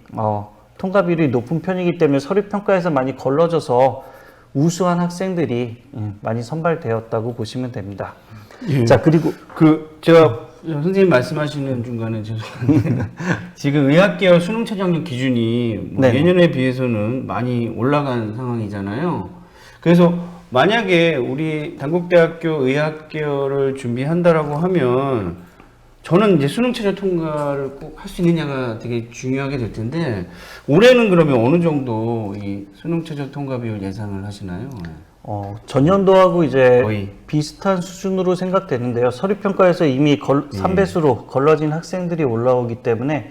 통과 비율이 높은 편이기 때문에 서류 평가에서 많이 걸러져서 우수한 학생들이 많이 선발되었다고 보시면 됩니다. 예. 자, 그리고 제가 선생님 말씀하시는 중간에 죄송한데 지금 의학계열 수능 최저학력 기준이 뭐 예년에 비해서는 많이 올라간 상황이잖아요. 그래서 만약에 우리 단국대학교 의학계열을 준비한다라고 하면 저는 이제 수능 최저 통과를 꼭 할 수 있느냐가 되게 중요하게 될 텐데 올해는 그러면 어느 정도 이 수능 최저 통과 비율 예상을 하시나요? 전년도하고 이제 거의 비슷한 수준으로 생각되는데요. 서류평가에서 이미 3배수로 걸러진 학생들이 올라오기 때문에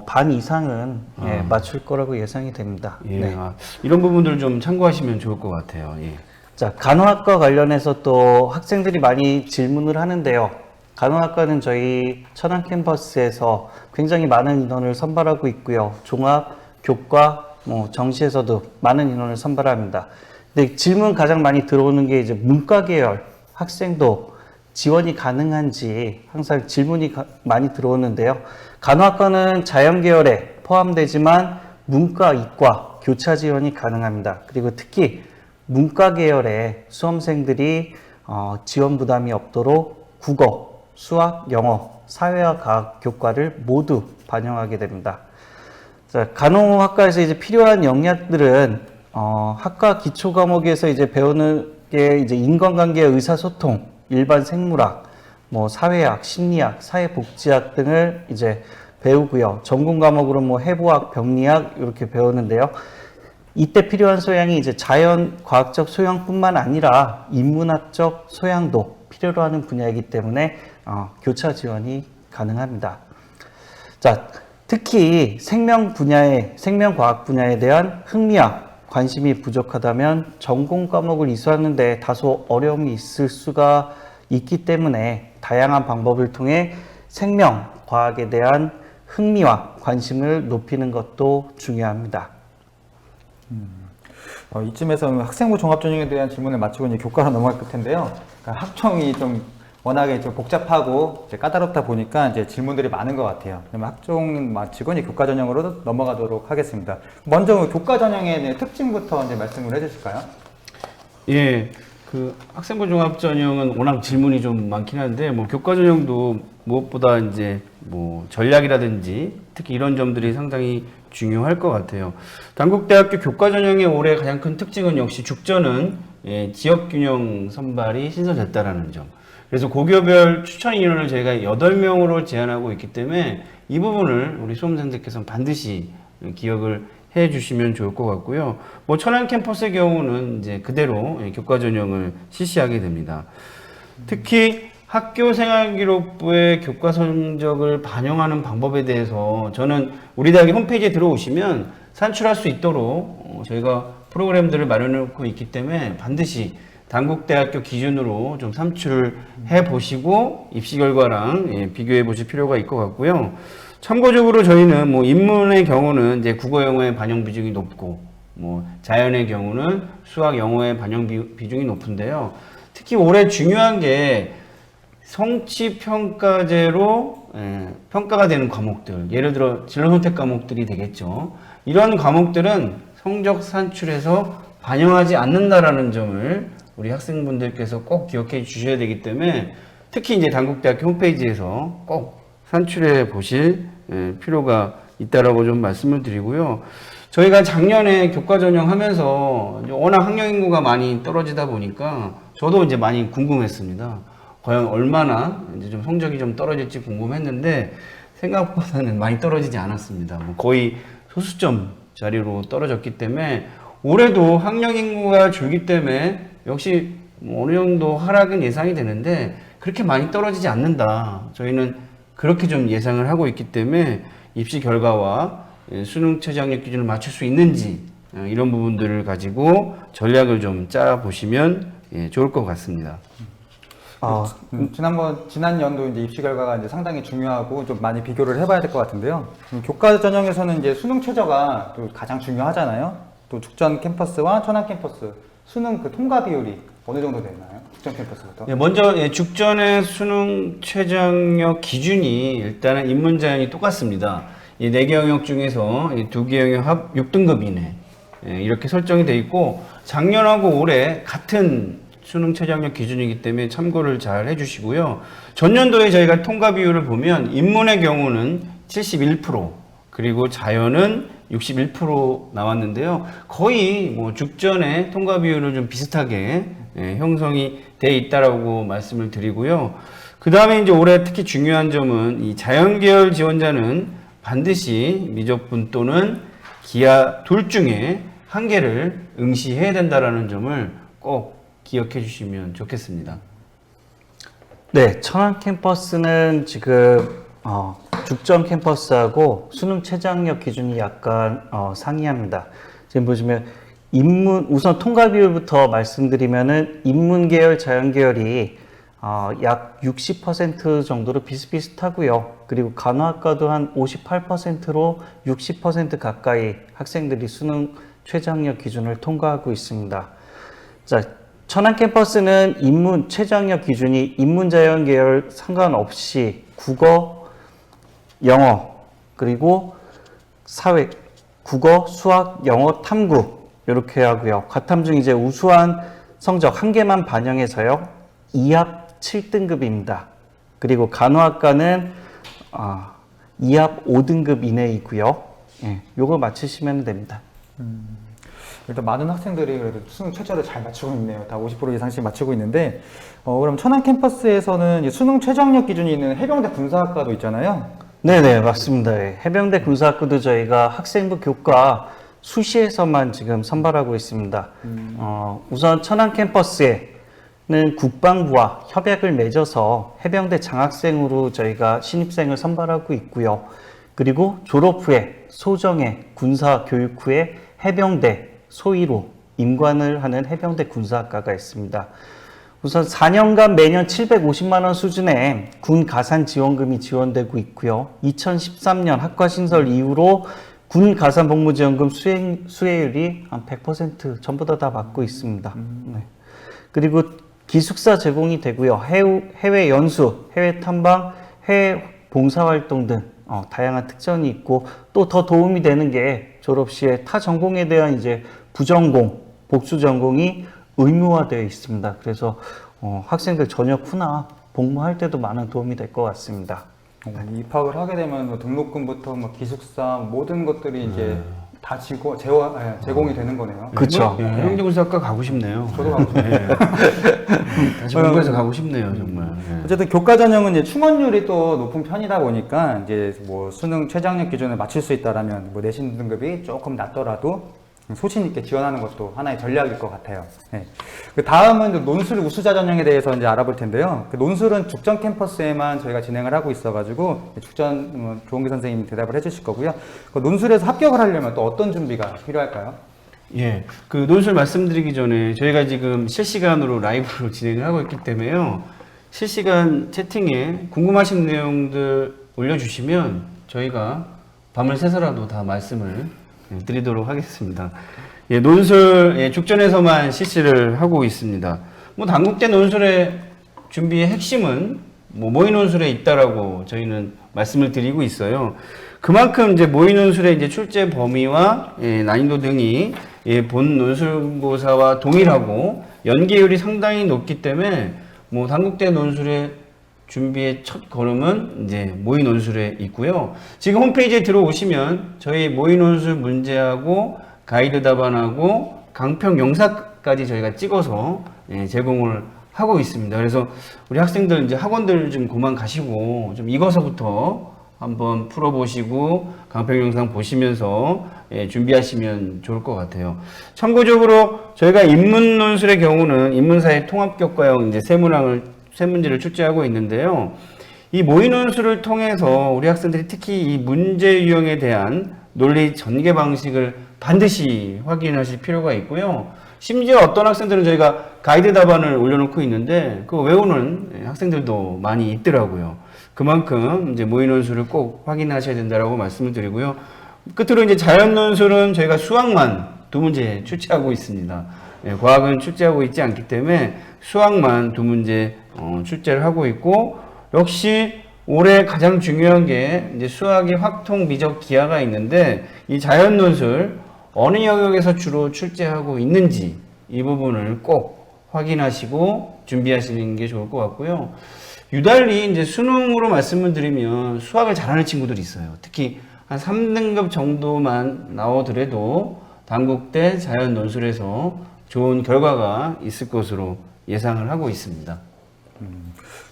반 이상은 맞출 거라고 예상이 됩니다. 예. 이런 부분들을 좀 참고하시면 좋을 것 같아요. 예. 자, 간호학과 관련해서 또 학생들이 많이 질문을 하는데요. 간호학과는 저희 천안 캠퍼스에서 굉장히 많은 인원을 선발하고 있고요. 종합, 교과, 정시에서도 많은 인원을 선발합니다. 근데 질문 가장 많이 들어오는 게 이제 문과 계열 학생도 지원이 가능한지 항상 질문이 많이 들어오는데요. 간호학과는 자연 계열에 포함되지만 문과, 이과 교차 지원이 가능합니다. 그리고 특히 문과 계열의 수험생들이 지원 부담이 없도록 국어, 수학, 영어, 사회와 과학 교과를 모두 반영하게 됩니다. 자, 간호학과에서 이제 필요한 역량들은 학과 기초 과목에서 이제 배우는 게 이제 인간관계, 의사소통, 일반 생물학, 사회학, 심리학, 사회복지학 등을 이제 배우고요. 전공 과목으로 해부학, 병리학 이렇게 배우는데요. 이때 필요한 소양이 이제 자연 과학적 소양뿐만 아니라 인문학적 소양도 필요로 하는 분야이기 때문에 교차 지원이 가능합니다. 자, 특히 생명과학 분야에 대한 흥미와 관심이 부족하다면 전공 과목을 이수하는 데 다소 어려움이 있을 수가 있기 때문에 다양한 방법을 통해 생명과학에 대한 흥미와 관심을 높이는 것도 중요합니다. 이쯤에서 학생부 종합전형에 대한 질문을 마치고 이제 교과로 넘어갈 텐데요. 그러니까 학종이 좀 워낙에 좀 복잡하고 이제 까다롭다 보니까 이제 질문들이 많은 것 같아요. 그러면 학종 마치고 이제 교과 전형으로 넘어가도록 하겠습니다. 먼저 교과 전형의 이제 특징부터 이제 말씀을 해주실까요? 예, 그 학생부 종합 전형은 워낙 질문이 좀 많긴 한데 교과 전형도 무엇보다 이제 전략이라든지 특히 이런 점들이 상당히 중요할 것 같아요. 단국대학교 교과 전형의 올해 가장 큰 특징은 역시 죽전은 지역균형 선발이 신설됐다라는 점. 그래서 고교별 추천 인원을 저희가 8명으로 제한하고 있기 때문에 이 부분을 우리 수험생들께서는 반드시 기억을 해 주시면 좋을 것 같고요. 천안 캠퍼스의 경우는 이제 그대로 교과 전형을 실시하게 됩니다. 특히 학교생활기록부의 교과 성적을 반영하는 방법에 대해서 저는 우리 대학의 홈페이지에 들어오시면 산출할 수 있도록 저희가 프로그램들을 마련해 놓고 있기 때문에 반드시 단국대학교 기준으로 좀 산출을 해 보시고 입시 결과랑 비교해 보실 필요가 있을 것 같고요. 참고적으로 저희는 인문의 경우는 이제 국어 영어의 반영 비중이 높고 자연의 경우는 수학 영어의 반영 비중이 높은데요. 특히 올해 중요한 게 성취 평가제로 평가가 되는 과목들, 예를 들어 진로 선택 과목들이 되겠죠. 이런 과목들은 성적 산출에서 반영하지 않는다라는 점을 우리 학생분들께서 꼭 기억해 주셔야 되기 때문에 특히 이제 단국대학교 홈페이지에서 꼭 산출해 보실 필요가 있다라고 좀 말씀을 드리고요. 저희가 작년에 교과 전형 하면서 워낙 학령 인구가 많이 떨어지다 보니까 저도 이제 많이 궁금했습니다. 과연 얼마나 이제 좀 성적이 좀 떨어질지 궁금했는데 생각보다는 많이 떨어지지 않았습니다. 거의 소수점 자리로 떨어졌기 때문에 올해도 학령 인구가 줄기 때문에 역시 어느 정도 하락은 예상이 되는데 그렇게 많이 떨어지지 않는다. 저희는 그렇게 좀 예상을 하고 있기 때문에 입시 결과와 수능 최저학력 기준을 맞출 수 있는지 이런 부분들을 가지고 전략을 좀 짜 보시면 좋을 것 같습니다. 지난 연도 이제 입시 결과가 이제 상당히 중요하고 좀 많이 비교를 해봐야 될 것 같은데요. 교과 전형에서는 이제 수능 최저가 또 가장 중요하잖아요. 또 죽전 캠퍼스와 천안 캠퍼스 수능 그 통과 비율이 어느 정도 되나요? 죽전 캠퍼스부터. 먼저 죽전의 수능 최저학력 기준이 일단은 인문자연이 똑같습니다. 이 4개 영역 중에서 이 2개 영역 합 6등급 이내 이렇게 설정이 돼 있고 작년하고 올해 같은 수능 최저학력 기준이기 때문에 참고를 잘 해주시고요. 전년도에 저희가 통과 비율을 보면 인문의 경우는 71% 그리고 자연은 61% 나왔는데요. 거의 뭐 죽전의 통과 비율을 좀 비슷하게 형성이 돼 있다라고 말씀을 드리고요. 그 다음에 이제 올해 특히 중요한 점은 이 자연계열 지원자는 반드시 미적분 또는 기하 둘 중에 한 개를 응시해야 된다라는 점을 꼭 기억해 주시면 좋겠습니다. 네, 천안 캠퍼스는 지금 죽전 캠퍼스하고 수능 최저학력 기준이 약간 상이합니다. 지금 보시면 우선 통과 비율부터 말씀드리면은 인문계열, 자연계열이 약 60% 정도로 비슷비슷하고요. 그리고 간호학과도 한 58%로 60% 가까이 학생들이 수능 최저학력 기준을 통과하고 있습니다. 자, 천안 캠퍼스는 인문 최저학력 기준이 인문자연 계열 상관없이 국어, 영어, 그리고 사회, 국어, 수학, 영어, 탐구 이렇게 하고요. 과탐 중 이제 우수한 성적 한 개만 반영해서요. 2합 7등급입니다. 그리고 간호학과는 2합 5등급 이내이고요. 예, 요거 맞추시면 됩니다. 일단 많은 학생들이 그래도 수능 최저를 잘 맞추고 있네요. 다 50% 이상씩 맞추고 있는데 그럼 천안 캠퍼스에서는 수능 최저학력 기준이 있는 해병대 군사학과도 있잖아요. 네네, 맞습니다. 해병대 군사학교도 저희가 학생부 교과 수시에서만 지금 선발하고 있습니다. 우선 천안 캠퍼스에는 국방부와 협약을 맺어서 해병대 장학생으로 저희가 신입생을 선발하고 있고요. 그리고 졸업 후에 소정예 군사 교육 후에 해병대 소위로 임관을 하는 해병대 군사학과가 있습니다. 우선 4년간 매년 750만 원 수준의 군 가산 지원금이 지원되고 있고요. 2013년 학과 신설 이후로 군 가산 복무 지원금 수혜율이 한 100% 전부 다 받고 있습니다. 네. 그리고 기숙사 제공이 되고요. 해외 연수, 해외 탐방, 해외 봉사활동 등 다양한 특전이 있고 또 더 도움이 되는 게 졸업 시에 타 전공에 대한 이제 부전공, 복수 전공이 의무화되어 있습니다. 그래서 학생들 전역 후나 복무할 때도 많은 도움이 될 것 같습니다. 입학을 하게 되면 뭐 등록금부터 뭐 기숙사 모든 것들이 이제 다 제공이 되는 거네요. 그렇죠. 해병대 군사학과 가고 싶네요. 저도 가고 싶네요. 다시 공부해서 가고 싶네요, 정말. 어쨌든 교과 전형은 이제 충원율이 또 높은 편이다 보니까 이제 뭐 수능 최저학력 기준을 맞출 수 있다라면 뭐 내신 등급이 조금 낮더라도 소신 있게 지원하는 것도 하나의 전략일 것 같아요. 네. 그 다음은 논술 우수자 전형에 대해서 이제 알아볼 텐데요. 그 논술은 죽전 캠퍼스에만 저희가 진행을 하고 있어가지고 죽전 조홍기 선생님이 대답을 해주실 거고요. 그 논술에서 합격을 하려면 또 어떤 준비가 필요할까요? 예, 그 논술 말씀드리기 전에 저희가 지금 실시간으로 라이브로 진행을 하고 있기 때문에요. 실시간 채팅에 궁금하신 내용들 올려주시면 저희가 밤을 새서라도 다 말씀을 드리도록 하겠습니다. 예, 논술 죽전에서만 실시를 하고 있습니다. 뭐 단국대 논술의 준비의 핵심은 뭐 모의 논술에 있다라고 저희는 말씀을 드리고 있어요. 그만큼 이제 모의 논술의 이제 출제 범위와 난이도 등이 본 논술고사와 동일하고 연계율이 상당히 높기 때문에 뭐 단국대 논술의 준비의 첫 걸음은 이제 모의 논술에 있고요. 지금 홈페이지에 들어오시면 저희 모의 논술 문제하고 가이드 답안하고 강평 영상까지 저희가 찍어서 제공을 하고 있습니다. 그래서 우리 학생들 이제 학원들 좀 그만 가시고 좀 익어서부터 한번 풀어보시고 강평 영상 보시면서 준비하시면 좋을 것 같아요. 참고적으로 저희가 인문 논술의 경우는 인문사회 통합교과형 이제 세 문제를 출제하고 있는데요. 이 모의 논술을 통해서 우리 학생들이 특히 이 문제 유형에 대한 논리 전개 방식을 반드시 확인하실 필요가 있고요. 심지어 어떤 학생들은 저희가 가이드 답안을 올려놓고 있는데 그거 외우는 학생들도 많이 있더라고요. 그만큼 이제 모의 논술을 꼭 확인하셔야 된다라고 말씀을 드리고요. 끝으로 이제 자연 논술은 저희가 수학만 2문제 출제하고 있습니다. 과학은 출제하고 있지 않기 때문에 수학만 2문제 출제를 하고 있고, 역시 올해 가장 중요한 게 이제 수학의 확통, 미적, 기하가 있는데 이 자연 논술 어느 영역에서 주로 출제하고 있는지 이 부분을 꼭 확인하시고 준비하시는 게 좋을 것 같고요. 유달리 이제 수능으로 말씀을 드리면 수학을 잘하는 친구들이 있어요. 특히 한 3등급 정도만 나오더라도 단국대 자연 논술에서 좋은 결과가 있을 것으로 예상을 하고 있습니다.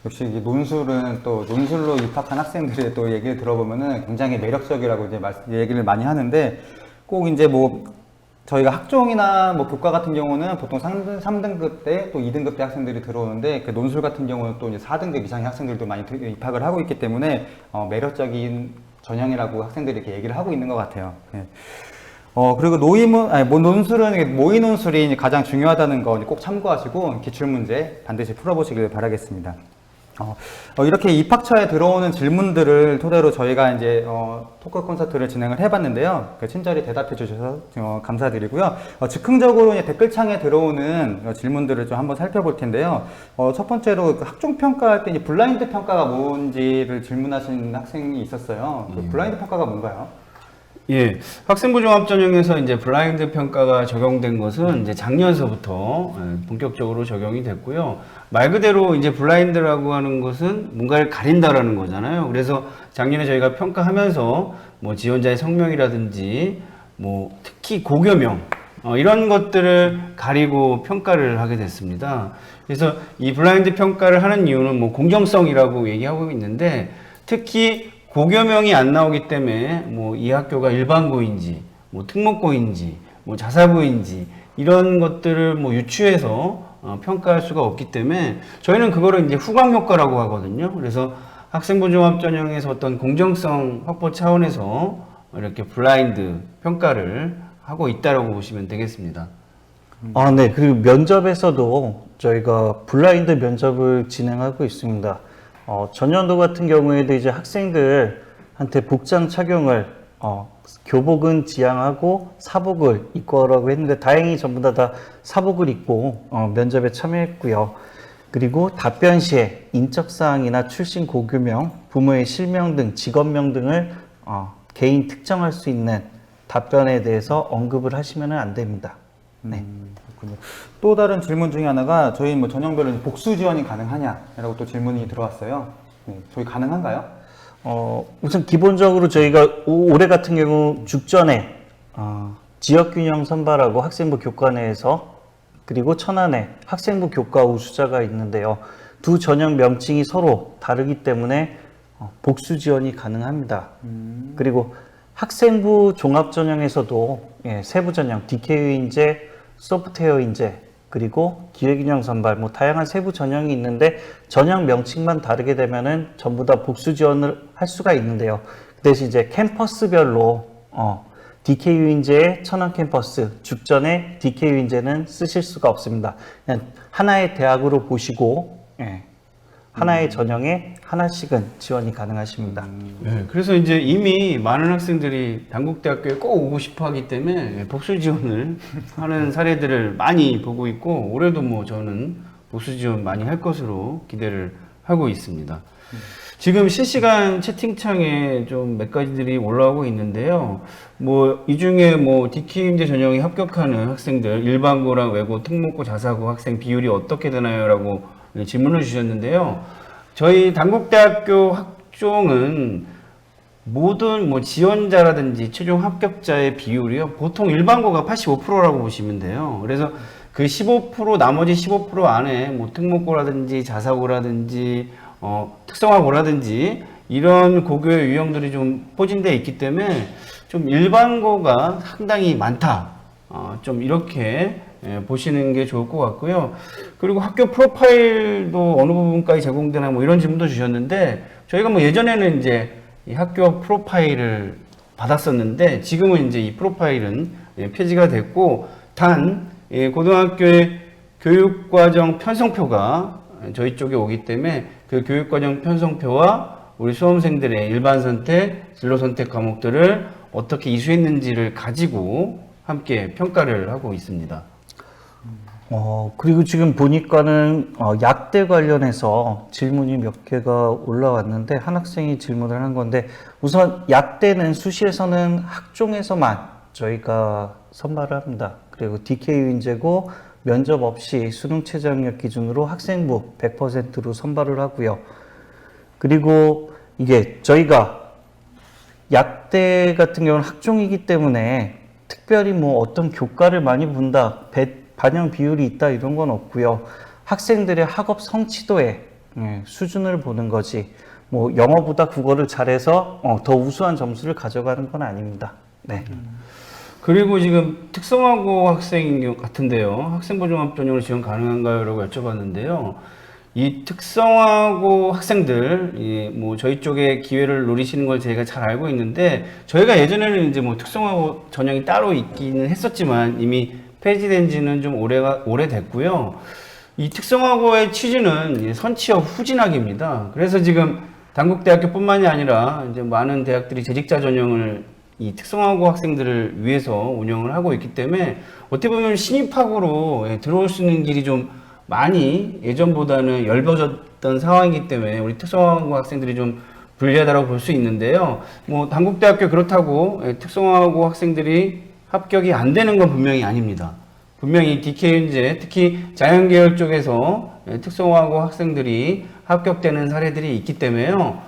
역시 이 논술은 또 논술로 입학한 학생들의 또 얘기를 들어보면은 굉장히 매력적이라고 이제 얘기를 많이 하는데, 꼭 이제 뭐 저희가 학종이나 뭐 교과 같은 경우는 보통 3등급 때 또 2등급 때 학생들이 들어오는데, 그 논술 같은 경우는 또 이제 4등급 이상의 학생들도 많이 입학을 하고 있기 때문에 매력적인 전형이라고 학생들이 이렇게 얘기를 하고 있는 것 같아요. 그리고 논술은 모의 논술이 가장 중요하다는 거 꼭 참고하시고 기출문제 반드시 풀어보시길 바라겠습니다. 이렇게 입학처에 들어오는 질문들을 토대로 저희가 이제 토크 콘서트를 진행을 해봤는데요. 친절히 대답해 주셔서 감사드리고요. 즉흥적으로 댓글창에 들어오는 질문들을 좀 한번 살펴볼 텐데요. 첫 번째로 학종 평가할 때 블라인드 평가가 뭔지를 질문하신 학생이 있었어요. 그 블라인드 평가가 뭔가요? 예, 학생부 종합 전형에서 이제 블라인드 평가가 적용된 것은 이제 작년서부터 본격적으로 적용이 됐고요. 말 그대로 이제 블라인드라고 하는 것은 뭔가를 가린다라는 거잖아요. 그래서 작년에 저희가 평가하면서 뭐 지원자의 성명이라든지 뭐 특히 고교명 이런 것들을 가리고 평가를 하게 됐습니다. 그래서 이 블라인드 평가를 하는 이유는 뭐 공정성이라고 얘기하고 있는데, 특히 고교명이 안 나오기 때문에 뭐 이 학교가 일반고인지 뭐 특목고인지 뭐 자사고인지 이런 것들을 뭐 유추해서 평가할 수가 없기 때문에 저희는 그거를 이제 후광 효과라고 하거든요. 그래서 학생부 종합 전형에서 어떤 공정성 확보 차원에서 이렇게 블라인드 평가를 하고 있다라고 보시면 되겠습니다. 네. 그리고 면접에서도 저희가 블라인드 면접을 진행하고 있습니다. 전년도 같은 경우에도 이제 학생들한테 복장 착용을 교복은 지향하고 사복을 입고 오라고 했는데 다행히 전부 다 사복을 입고 면접에 참여했고요. 그리고 답변 시에 인적사항이나 출신 고교명, 부모의 실명 등 직업명 등을 개인 특정할 수 있는 답변에 대해서 언급을 하시면 안 됩니다. 네. 그렇군요. 또 다른 질문 중에 하나가 저희 뭐 전형별로 복수 지원이 가능하냐라고 또 질문이 들어왔어요. 네, 저희 가능한가요? 우선 기본적으로 저희가 올해 같은 경우 죽전에 지역균형 선발하고 학생부 교과 내에서 그리고 천안에 학생부 교과 우수자가 있는데요. 두 전형 명칭이 서로 다르기 때문에 복수 지원이 가능합니다. 그리고 학생부 종합 전형에서도 세부 전형, DKU 인재, 소프트웨어 인재, 그리고 기획균형 선발, 뭐 다양한 세부 전형이 있는데 전형 명칭만 다르게 되면은 전부 다 복수 지원을 할 수가 있는데요. 그 대신 이제 캠퍼스별로 DKU 인재의 천안 캠퍼스, 죽전의 DKU 인재는 쓰실 수가 없습니다. 그냥 하나의 대학으로 보시고 하나의 전형에 하나씩은 지원이 가능하십니다. 네, 그래서 이제 이미 많은 학생들이 단국대학교에 꼭 오고 싶어 하기 때문에 복수 지원을 하는 사례들을 많이 보고 있고, 올해도 뭐 저는 복수 지원 많이 할 것으로 기대를 하고 있습니다. 지금 실시간 채팅창에 좀 몇 가지들이 올라오고 있는데요. 뭐 이 중에 뭐 DKU인재 전형에 합격하는 학생들 일반고랑 외고, 특목고, 자사고 학생 비율이 어떻게 되나요? 라고 질문을 주셨는데요. 저희 단국대학교 학종은 모든 뭐 지원자라든지 최종 합격자의 비율이요, 보통 일반고가 85%라고 보시면 돼요. 그래서 그 15% 나머지 15% 안에 뭐 특목고라든지 자사고라든지 특성화고라든지 이런 고교의 유형들이 좀 포진되어 있기 때문에 좀 일반고가 상당히 많다. 좀 이렇게 보시는 게 좋을 것 같고요. 그리고 학교 프로파일도 어느 부분까지 제공되나 뭐 이런 질문도 주셨는데, 저희가 뭐 예전에는 이제 이 학교 프로파일을 받았었는데 지금은 이제 이 프로파일은 폐지가 됐고, 단 고등학교의 교육과정 편성표가 저희 쪽에 오기 때문에 그 교육과정 편성표와 우리 수험생들의 일반 선택, 진로 선택 과목들을 어떻게 이수했는지를 가지고 함께 평가를 하고 있습니다. 그리고 지금 보니까는 약대 관련해서 질문이 몇 개가 올라왔는데 한 학생이 질문을 한 건데, 우선 약대는 수시에서는 학종에서만 저희가 선발을 합니다. 그리고 DK 인재고 면접 없이 수능 최저 학력 기준으로 학생부 100%로 선발을 하고요. 그리고 이게 저희가 약대 같은 경우는 학종이기 때문에 특별히 뭐 어떤 교과를 많이 본다, 반영 비율이 있다 이런 건 없고요. 학생들의 학업 성취도의 수준을 보는 거지, 뭐 영어보다 국어를 잘해서 더 우수한 점수를 가져가는 건 아닙니다. 네. 그리고 지금 특성화고 학생인 같은데요. 학생부 종합 전형으로 지원 가능한가요? 라고 여쭤봤는데요. 이 특성화고 학생들, 뭐 저희 쪽에 기회를 노리시는 걸 저희가 잘 알고 있는데, 저희가 예전에는 이제 뭐 특성화고 전형이 따로 있기는 했었지만 이미 폐지된 지는 좀 오래됐고요. 이 특성화고의 취지는 선취업 후진학입니다. 그래서 지금 단국대학교뿐만이 아니라 이제 많은 대학들이 재직자 전형을 이 특성화고 학생들을 위해서 운영을 하고 있기 때문에 어떻게 보면 신입학으로 들어올 수 있는 길이 좀 많이 예전보다는 열려졌던 상황이기 때문에 우리 특성화고 학생들이 좀 불리하다고 볼 수 있는데요. 뭐 단국대학교 그렇다고 특성화고 학생들이 합격이 안 되는 건 분명히 아닙니다. 분명히 DK윤제, 특히 자연계열 쪽에서 특성화고 학생들이 합격되는 사례들이 있기 때문에요.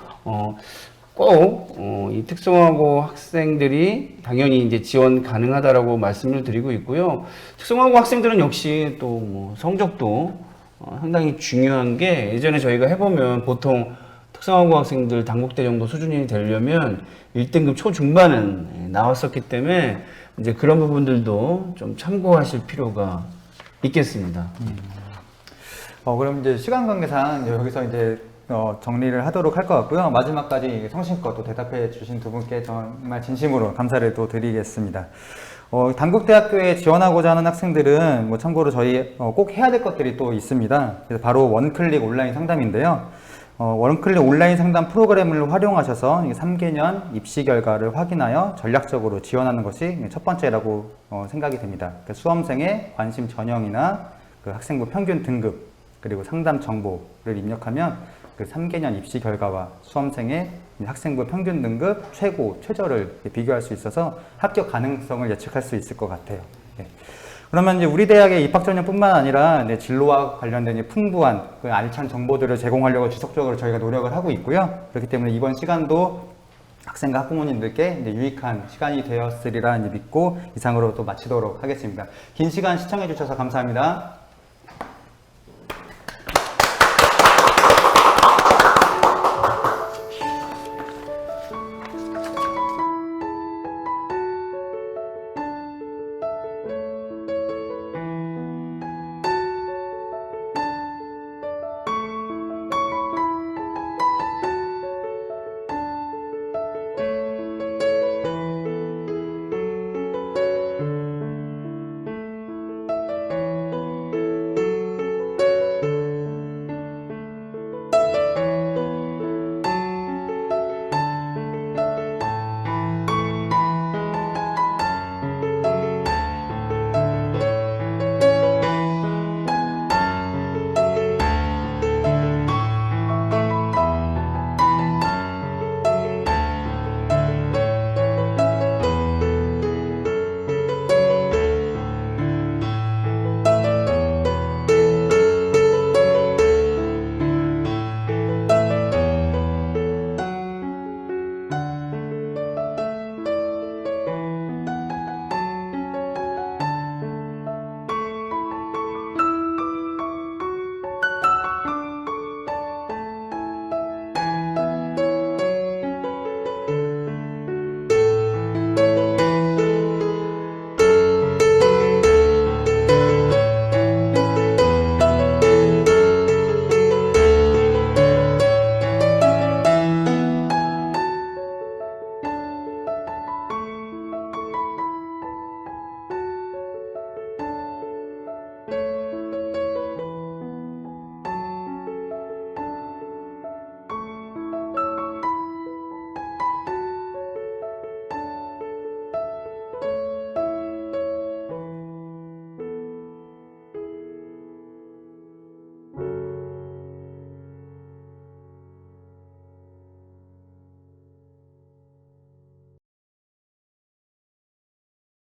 꼭 이 특성화고 학생들이 당연히 이제 지원 가능하다라고 말씀을 드리고 있고요. 특성화고 학생들은 역시 또 뭐 성적도 상당히 중요한 게, 예전에 저희가 해보면 보통 특성화고 학생들 단국대 정도 수준이 되려면 1등급 초중반은 나왔었기 때문에 이제 그런 부분들도 좀 참고하실 필요가 있겠습니다. 그럼 이제 시간 관계상 여기서 이제 정리를 하도록 할 것 같고요. 마지막까지 성심껏 또 대답해 주신 두 분께 정말 진심으로 감사를 또 드리겠습니다. 단국대학교에 지원하고자 하는 학생들은 뭐 참고로 저희 꼭 해야 될 것들이 또 있습니다. 그래서 바로 원클릭 온라인 상담인데요. 원클릭 온라인 상담 프로그램을 활용하셔서 3개년 입시 결과를 확인하여 전략적으로 지원하는 것이 첫 번째라고 생각이 됩니다. 수험생의 관심 전형이나 그 학생부 평균 등급, 그리고 상담 정보를 입력하면 그 3개년 입시 결과와 수험생의 학생부 평균 등급 최고, 최저를 비교할 수 있어서 합격 가능성을 예측할 수 있을 것 같아요. 그러면 이제 우리 대학의 입학 전형뿐만 아니라 진로와 관련된 풍부한 그 알찬 정보들을 제공하려고 지속적으로 저희가 노력을 하고 있고요. 그렇기 때문에 이번 시간도 학생과 학부모님들께 유익한 시간이 되었으리라 믿고 이상으로 또 마치도록 하겠습니다. 긴 시간 시청해 주셔서 감사합니다.